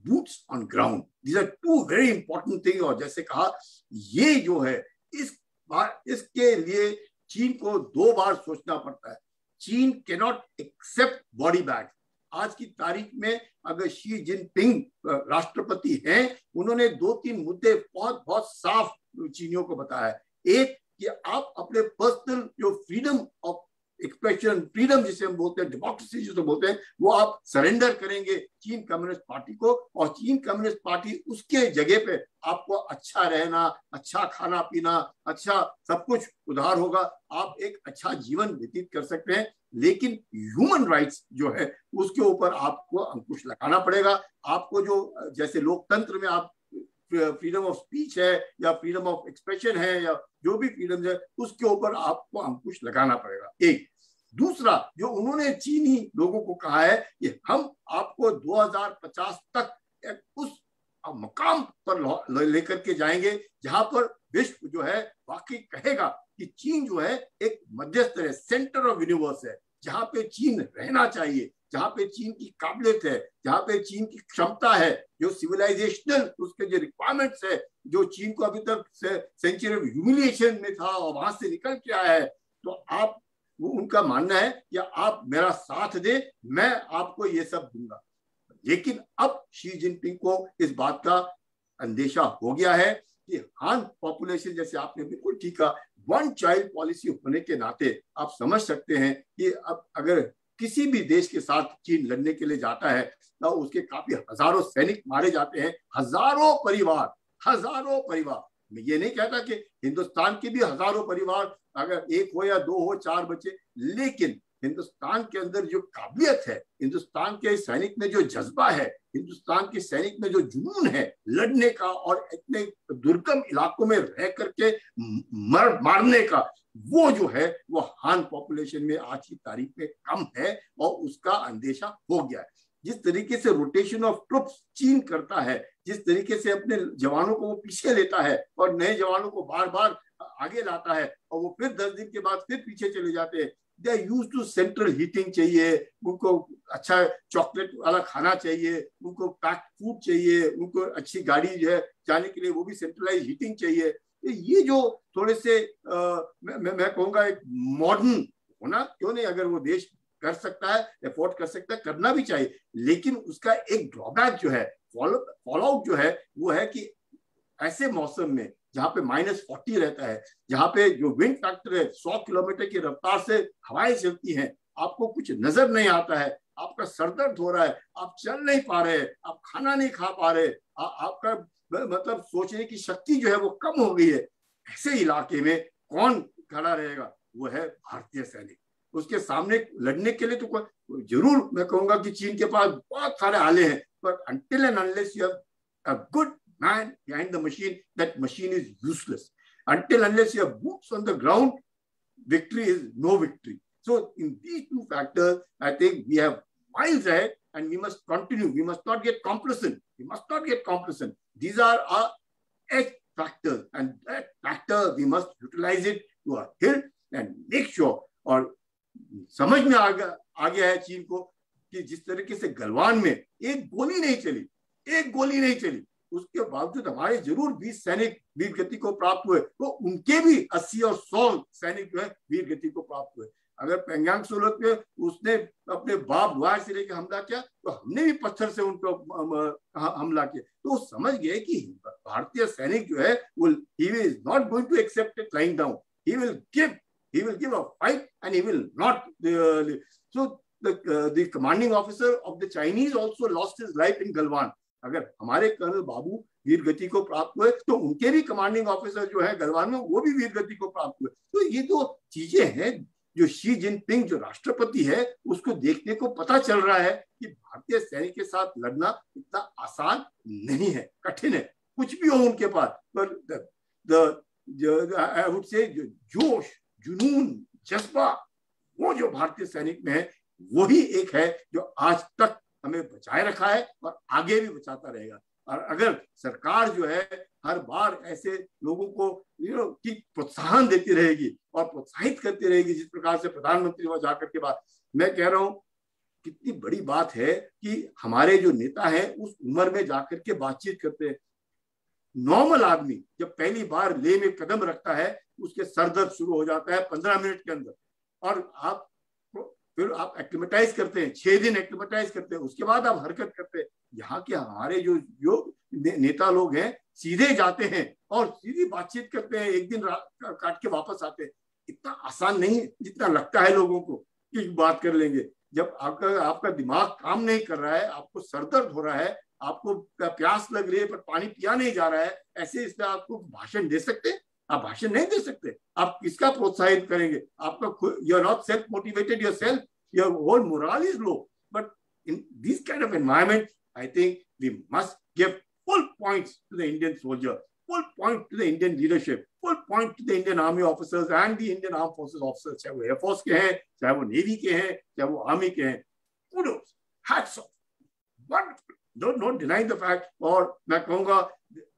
B: boots on ground. These are two very important thing. और जैसे कहा, ये जो है इसके लिए चीन को 2 बार सोचना पड़ता है। चीन कैनॉट एक्सेप्ट बॉडी बैग। आज की तारीख में अगर शी जिनपिंग राष्ट्रपति हैं, उन्होंने 2-3 मुद्दे बहुत बहुत साफ चीनियों को बताया है। एक कि आप अपने पर्सनल जो फ्रीडम ऑफ एक्सप्रेशन, फ्रीडम जिसे हम बोलते हैं, डेमोक्रेसी जिसे बोलते हैं, वो आप सरेंडर करेंगे चीन कम्युनिस्ट पार्टी को, और चीन कम्युनिस्ट पार्टी उसके जगह पे आपको अच्छा रहना, अच्छा खाना पीना, अच्छा सब कुछ उधार होगा, आप एक अच्छा जीवन व्यतीत कर सकते हैं। लेकिन ह्यूमन राइट्स जो है उसके ऊपर आपको अंकुश लगाना पड़ेगा। आपको जो जैसे लोकतंत्र में आप फ्रीडम ऑफ स्पीच है या फ्रीडम ऑफ एक्सप्रेशन है या जो भी फ्रीडम है, उसके ऊपर आपको अंकुश लगाना पड़ेगा। एक दूसरा जो उन्होंने चीनी लोगों को कहा है कि हम आपको 2050 तक उस मकाम पर लेकर के जाएंगे जहां पर विश्व जो है वाकई कहेगा कि चीन जो है एक मध्यस्थ है, सेंटर ऑफ यूनिवर्स है, जहां पे चीन रहना चाहिए, जहां पे चीन की काबिलियत है, जहां पे चीन की क्षमता है, जो सिविलाइजेशनल उसके जो रिक्वायरमेंट्स है, जो चीन को अभी तक सेंचुरी ऑफ ह्यूमिलिएशन में था और वहां से निकल के आया है। तो आप वो उनका मानना है कि आप मेरा साथ दे, मैं आपको ये सब दूंगा। लेकिन अब शी जिनपिंग को इस बात का अंदेशा हो गया है कि हान पॉपुलेशन, जैसे आपने बिल्कुल ठीक कहा, 1 चाइल्ड पॉलिसी होने के नाते आप समझ सकते हैं कि अब अगर किसी भी देश के साथ चीन लड़ने के लिए जाता है तो उसके काफी हजारों सैनिक मारे जाते हैं, हजारों परिवार। मैं ये नहीं कहता कि हिंदुस्तान के भी हजारों परिवार, अगर 1 हो या 2 हो 4 बचे, लेकिन हिंदुस्तान के अंदर जो काबिलियत है, हिंदुस्तान के सैनिक में जो जज्बा है, हिंदुस्तान के सैनिक में जो जुनून है लड़ने का और इतने दुर्गम इलाकों में रह करके मारने का, वो जो है वो हान पॉपुलेशन में आज की तारीख में कम है और उसका अंदेशा हो गया है। जिस तरीके से रोटेशन ऑफ ट्रुप्स चीन करता है, जिस तरीके से अपने जवानों को वो पीछे लेता है और नए जवानों को बार बार आगे लाता है और वो फिर 10 दिन के बाद फिर पीछे चले जाते हैं। They are used to central heating चाहिए, उनको अच्छा चॉकलेट वाला खाना चाहिए, उनको पैक्ड फूड चाहिए, उनको अच्छी गाड़ी जो है जाने के लिए वो भी सेंट्रलाइज हीटिंग चाहिए। ये जो थोड़े से मैं कहूँगा एक मॉडर्न होना क्यों नहीं, अगर वो देश कर सकता है, एफोर्ड कर सकता है, करना भी चाहिए। लेकिन उसका एक ड्रॉबैक जो है, फॉल आउट जो है, वो है कि ऐसे मौसम में जहां पे -40 रहता है, जहां पे जो विंड फैक्टर है 100 किलोमीटर की रफ्तार से हवाएं चलती हैं, आपको कुछ नजर नहीं आता है, आपका सर दर्द हो रहा है, आप चल नहीं पा रहे, आप खाना नहीं खा पा रहे, आपका मतलब सोचने की शक्ति जो है वो कम हो गई है। ऐसे इलाके में कौन खड़ा रहेगा? वो है भारतीय सैनिक। उसके सामने लड़ने के लिए तो जरूर मैं कहूंगा कि चीन के पास बहुत सारे आले हैं, पर until and unless you have a good man behind the machine, that machine is useless. Until unless you have boots on the ground, victory is no victory. So in these two factors, I think we have miles ahead and we must continue. We must not get complacent. These are our X factors, and that factor we must utilize it to our hilt and make sure, और समझ में आ गया है चीन को कि जिस तरीके से गलवान में एक गोली नहीं चली, उसके बावजूद हमारे जरूर 20 सैनिक वीर गति को प्राप्त हुए, तो उनके भी 80 और 100 सैनिक जो है वीर गति को प्राप्त हुए। अगर पेंगांग सोलत में उसने अपने बाप वायर से लेकर हमला किया, तो हमने भी पत्थर से उनको हमला किया। तो समझ गए कि भारतीय सैनिक जो है वो he is not going to accept it lying down. He will give a fight and he will not. So the commanding officer of the Chinese also lost his life in Galwan. अगर हमारे कर्नल बाबू वीर गति को प्राप्त हुए, तो उनके भी कमांडिंग ऑफिसर जो है गलवान में वो भी वीर गति को प्राप्त हुए। तो ये तो चीजें हैं, जो शी जिनपिंग जो राष्ट्रपति है उसको देखने को पता चल रहा है कि भारतीय सैनिक के साथ लड़ना इतना आसान नहीं है, कठिन है, कुछ भी हो उनके पास, पर आई वुड से जोश, जुनून, जज्बा वो जो भारतीय सैनिक में है वही एक है जो आज तक हमें बचाए रखा है और आगे भी बचाता रहेगा। और अगर सरकार जो है हर बार ऐसे लोगों को की प्रोत्साहन देती रहेगी और प्रोत्साहित करती रहेगी, जिस प्रकार से प्रधानमंत्री वहां जाकर के बाद, मैं कह रहा हूं कितनी बड़ी बात है कि हमारे जो नेता है उस उम्र में जाकर के बातचीत करते हैं। नॉर्मल आदमी जब पहली बार ले में कदम रखता है उसके सर दर्द शुरू हो जाता है 15 मिनट के अंदर, और आप फिर आप एक्लिमेटाइज करते हैं, 6 दिन एक्लिमेटाइज करते हैं, उसके बाद आप हरकत करते हैं। यहाँ के हमारे जो नेता लोग हैं सीधे जाते हैं और सीधी बातचीत करते हैं, एक दिन काट के वापस आते हैं। इतना आसान नहीं है जितना लगता है लोगों को कि बात कर लेंगे। जब आपका दिमाग काम नहीं कर रहा है, आपको सरदर्द हो रहा है, आपको प्यास लग रही है पर पानी पिया नहीं जा रहा है, ऐसे इसमें आपको भाषण दे सकते हैं? आप भाषण नहीं दे सकते। आप किसका प्रोत्साहित करेंगे? आपका you are not self motivated yourself, your whole morale is low. But in this kind of environment I think we must give full points to the Indian soldier, full point to the Indian leadership, full point to the Indian Army officers and the Indian Armed Forces officers, चाहे वो Air Force के हैं, चाहे वो Navy के हैं, चाहे वो Army के हैं। Kudos, hats off, wonderful. Don't deny the fact. और मैं कहूँगा,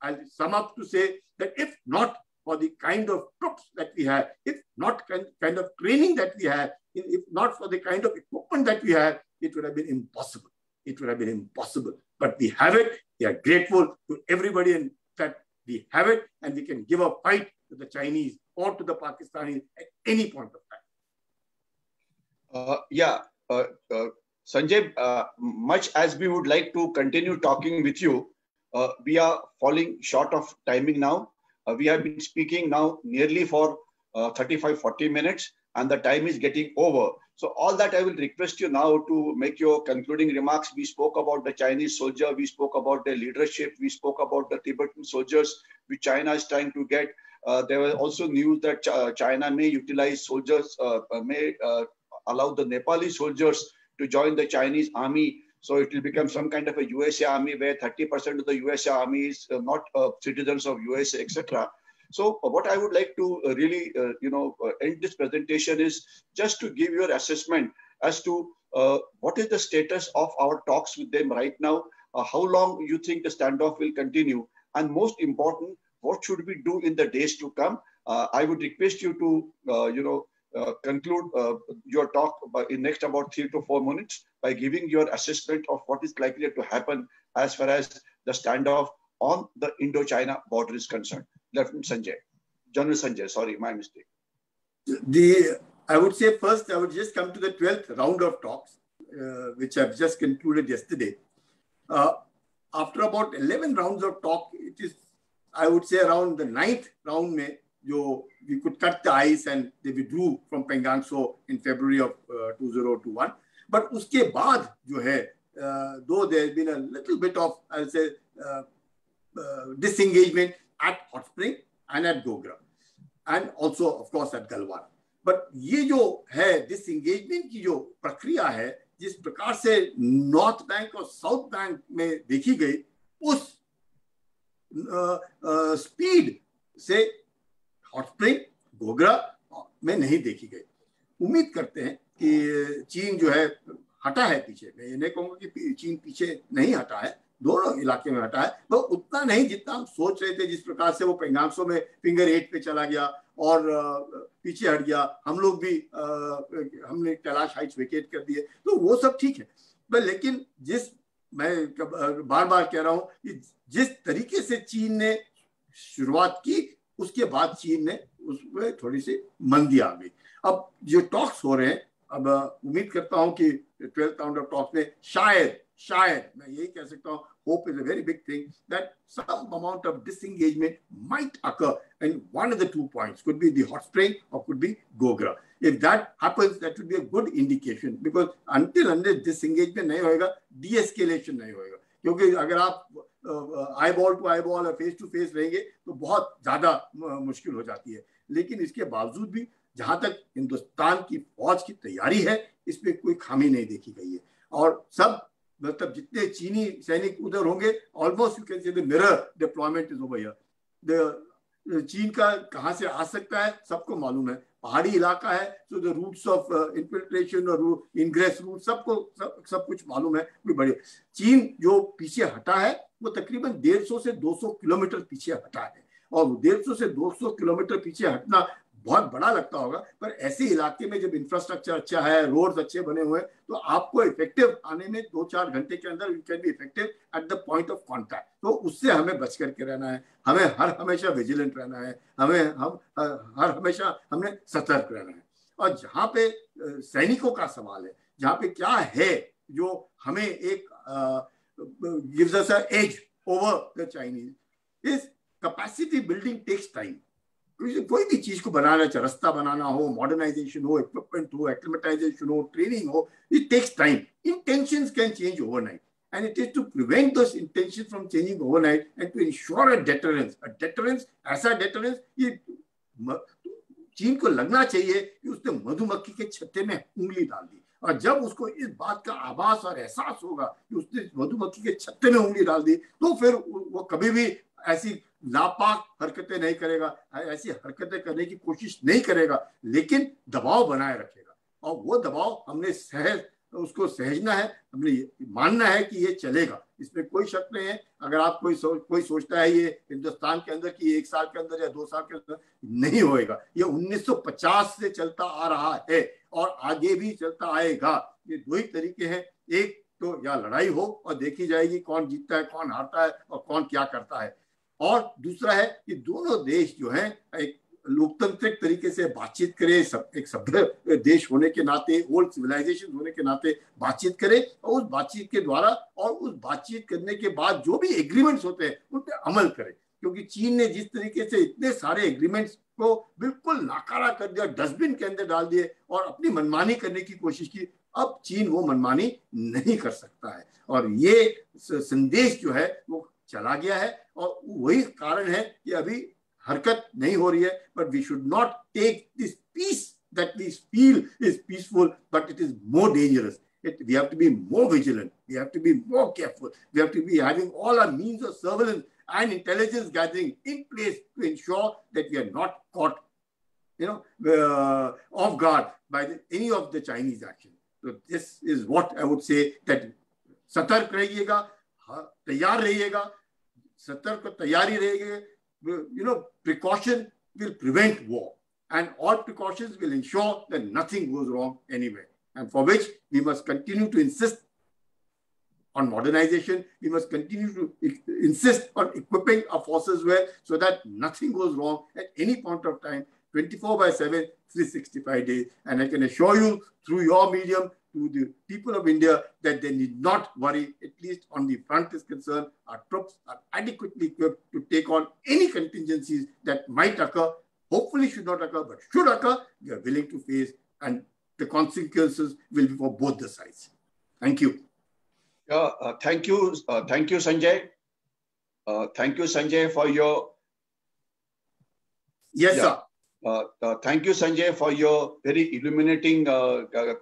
B: I'll sum up to say that if not for the kind of troops that we have, if not kind of training that we have, if not for the kind of equipment that we have, it would have been impossible. It would have been impossible. But we have it. We are grateful to everybody and that we have it, and we can give a fight to the Chinese or to the Pakistanis at any point of time.
A: Sanjay, much as we would like to continue talking with you, we are falling short of timing now. We have been speaking now nearly for 35-40 minutes, and the time is getting over. So all that I will request you now to make your concluding remarks. We spoke about the Chinese soldier, we spoke about their leadership, we spoke about the Tibetan soldiers which China is trying to get. There was also news that China may utilize soldiers, may allow the Nepali soldiers to join the Chinese army. So it will become some kind of a USA army where 30% of the USA army is not citizens of USA, etc. So what I would like to really, end this presentation is just to give your assessment as to what is the status of our talks with them right now, how long you think the standoff will continue, and most important, what should we do in the days to come. I would request you to, conclude your talk in next about 3 to 4 minutes by giving your assessment of what is likely to happen as far as the standoff on the Indo-China border is concerned. Lieutenant Sanjay, General Sanjay, sorry, my mistake.
B: I would say first, I would just come to the 12th round of talks, which I've just concluded yesterday. After about 11 rounds of talk, it is, I would say, around the 9th round mein, we could cut the ice and they withdrew from Pangangso in February of 2021. But uske baad jo hai, though there has been a little bit of, I'll say, disengagement at Hot Spring and at Gogra, and also, of course, at Galwan. But ये जो है disengagement की जो प्रक्रिया है, जिस प्रकार से नॉर्थ बैंक और साउथ बैंक में देखी गई, उस स्पीड से हॉट स्प्रिंग, गोगरा में नहीं देखी गई। उम्मीद करते हैं कि चीन जो है हटा है पीछे। मैं ये नहीं कहूँगा कि चीन पीछे नहीं हटा है, दोनों इलाके में हटा है, तो उतना नहीं जितना हम सोच रहे थे। जिस प्रकार से वो पेंगांगसो में फिंगर 8 पे चला गया और पीछे हट गया, हम लोग भी हमने कैलाश हाइट्स वेकेट कर दिए, तो वो सब ठीक है। लेकिन मैं बार बार कह रहा हूं कि जिस तरीके से चीन ने शुरुआत की, उसके बाद चीन ने उसमें थोड़ी सी मंदी आ गई। अब जो टॉक्स हो रहे हैं, अब उम्मीद करता हूं कि 12th राउंड ऑफ टॉक्स में शायद मैं यही कह सकता हूं, hope is a very big thing, that some amount of disengagement might occur, and one of the 2 points could be the hot spring or could be Gogra. If that happens, that would be a good indication, because unless disengagement नहीं होएगा, de-escalation नहीं होएगा। क्योंकि अगर आप eyeball to eyeball और face to face रहेंगे तो बहुत ज्यादा मुश्किल हो जाती है। लेकिन इसके बावजूद भी जहां तक हिंदुस्तान की फौज की तैयारी है, इसमें कोई खामी नहीं देखी गई है। और सब मतलब जितने चीनी सैनिक उधर होंगे, almost you can say the mirror deployment is over here. चीन का कहां से आ सकता है सबको मालूम है, पहाड़ी इलाका है, तो द रूट्स ऑफ इन्फिल्ट्रेशन और इनग्रेस रूट सबको सब कुछ मालूम है। कोई बड़े चीन जो पीछे हटा है वो तकरीबन 150 से 200 किलोमीटर पीछे हटा है, और 150 से 200 किलोमीटर पीछे हटना बहुत बड़ा लगता होगा, पर ऐसे इलाके में जब इंफ्रास्ट्रक्चर अच्छा है, रोड्स अच्छे बने हुए हैं, तो आपको इफेक्टिव आने में 2-4 घंटे के अंदर you can be effective at the point of contact. तो उससे हमें बच करके रहना है, हमें हर हमेशा विजिलेंट रहना है, हर हमेशा हमने सतर्क रहना है। और जहाँ पे सैनिकों का सवाल है, जहाँ पे क्या है जो हमें एक gives us a edge over the Chinese, is capacity building takes time. कोई भी चीज को बनाना, चाहे रास्ता बनाना हो, मॉडर्नाइजेशन हो, इक्विपमेंट हो, एक्लिमेटाइजेशन हो, ट्रेनिंग हो, it takes time. Intentions can change overnight, and it is to prevent those intentions from changing overnight and to ensure a deterrence. A deterrence, ऐसा deterrence ये चीन को लगना चाहिए कि उसने मधुमक्खी के छत्ते में उंगली डाल दी, और जब उसको इस बात का आभास और एहसास होगा कि उसने मधुमक्खी के छत्ते में उंगली डाल दी, तो फिर वो कभी भी ऐसी नापाक हरकतें नहीं करेगा, ऐसी हरकतें करने की कोशिश नहीं करेगा, लेकिन दबाव बनाए रखेगा। और वो दबाव हमने उसको सहजना है, हमने मानना है कि ये चलेगा, इसमें कोई शक नहीं है। अगर आप कोई सोचता है ये हिंदुस्तान के अंदर कि 1 साल के अंदर या 2 साल के अंदर, नहीं होएगा। ये 1950 से चलता आ रहा है और आगे भी चलता आएगा। ये 2 ही तरीके हैं, एक तो या लड़ाई हो और देखी जाएगी कौन जीतता है, कौन हारता है और कौन क्या करता है, और दूसरा है कि दोनों देश जो हैं एक लोकतांत्रिक तरीके से बातचीत करे, एक सभ्य देश होने के नाते, ओल्ड सिविलाइजेशन होने के नाते बातचीत करे, और उस बातचीत के द्वारा और उस बातचीत करने के बाद जो भी एग्रीमेंट्स होते हैं उन पर अमल करे। क्योंकि चीन ने जिस तरीके से इतने सारे एग्रीमेंट्स को बिल्कुल नाकारा कर दिया, डस्टबिन के अंदर डाल दिए और अपनी मनमानी करने की कोशिश की, अब चीन वो मनमानी नहीं कर सकता है। और ये संदेश जो है वो चला गया है, और वही कारण है कि अभी हरकत नहीं हो रही है। But we should not take this peace that we feel is peaceful, but it is more dangerous. We have to be more vigilant. We have to be more careful. We have to be having all our means of surveillance and intelligence gathering in place to ensure that we are not caught, off guard by any of the Chinese action. So this is what I would say, that सतर्क रहिएगा, तैयार रहिएगा, सतर्क तैयारी रहेगी। Precaution will prevent war, and all precautions will ensure that nothing goes wrong anywhere, and for which we must continue to insist on modernization. We must continue to insist on equipping our forces well, so that nothing goes wrong at any point of time, 24/7, 365 days. And I can assure you through your medium to the people of India that they need not worry, at least on the front is concerned. Our troops are adequately equipped to take on any contingencies that might occur. Hopefully should not occur, but should occur, we are willing to face, and the consequences will be for both the sides. Thank you.
A: Thank you, Sanjay. Thank you, Sanjay, for your...
B: Yes, sir.
A: Thank you, Sanjay, for your very illuminating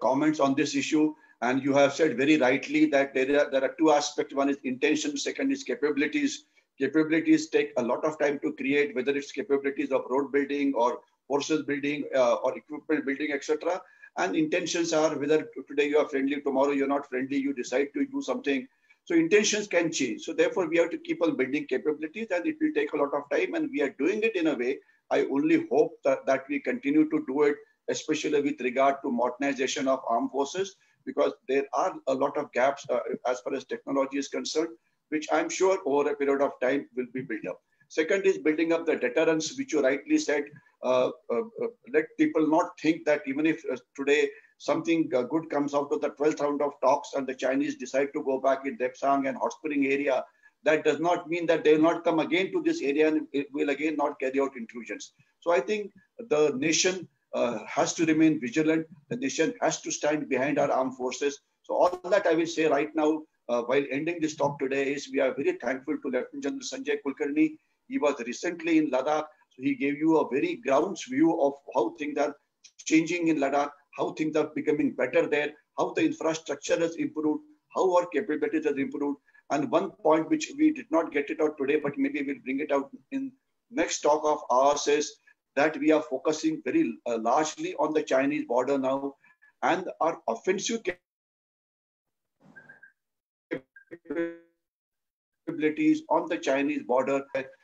A: comments on this issue. And you have said very rightly that there are 2 aspects. One is intention, second is capabilities. Capabilities take a lot of time to create, whether it's capabilities of road building or forces building or equipment building, etc. And intentions are whether today you are friendly, tomorrow you're not friendly, you decide to do something. So intentions can change. So therefore, we have to keep on building capabilities, and it will take a lot of time. And we are doing it in a way. I only hope that we continue to do it, especially with regard to modernization of armed forces, because there are a lot of gaps as far as technology is concerned, which I'm sure over a period of time will be built up. Second is building up the deterrence, which you rightly said. Let people not think that even if today something good comes out of the 12th round of talks and the Chinese decide to go back in Depsang and hot spring area, that does not mean that they will not come again to this area and it will again not carry out intrusions. So I think the nation has to remain vigilant. The nation has to stand behind our armed forces. So all that I will say right now, while ending this talk today, is we are very thankful to Lieutenant General Sanjay Kulkarni. He was recently in Ladakh, so he gave you a very grounds view of how things are changing in Ladakh, how things are becoming better there, how the infrastructure has improved, how our capabilities has improved. And one point which we did not get it out today, but maybe we'll bring it out in next talk of ours, is that we are focusing very largely on the Chinese border now, and our offensive capabilities on the Chinese border.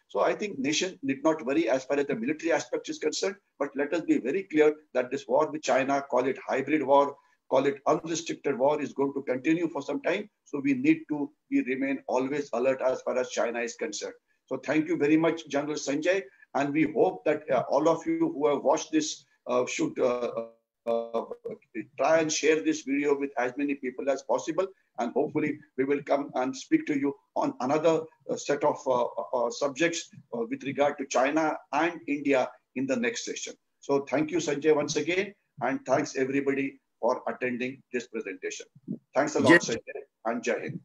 A: So I think nation need not worry as far as the military aspect is concerned, but let us be very clear that this war with China, call it hybrid war, call it unrestricted war, is going to continue for some time. So we need to remain always alert as far as China is concerned. So thank you very much, General Sanjay. And we hope that all of you who have watched this should try and share this video with as many people as possible. And hopefully we will come and speak to you on another set of subjects with regard to China and India in the next session. So thank you, Sanjay, once again. And thanks everybody for attending this presentation. Thanks a lot, Sanjay, and Jai Hind.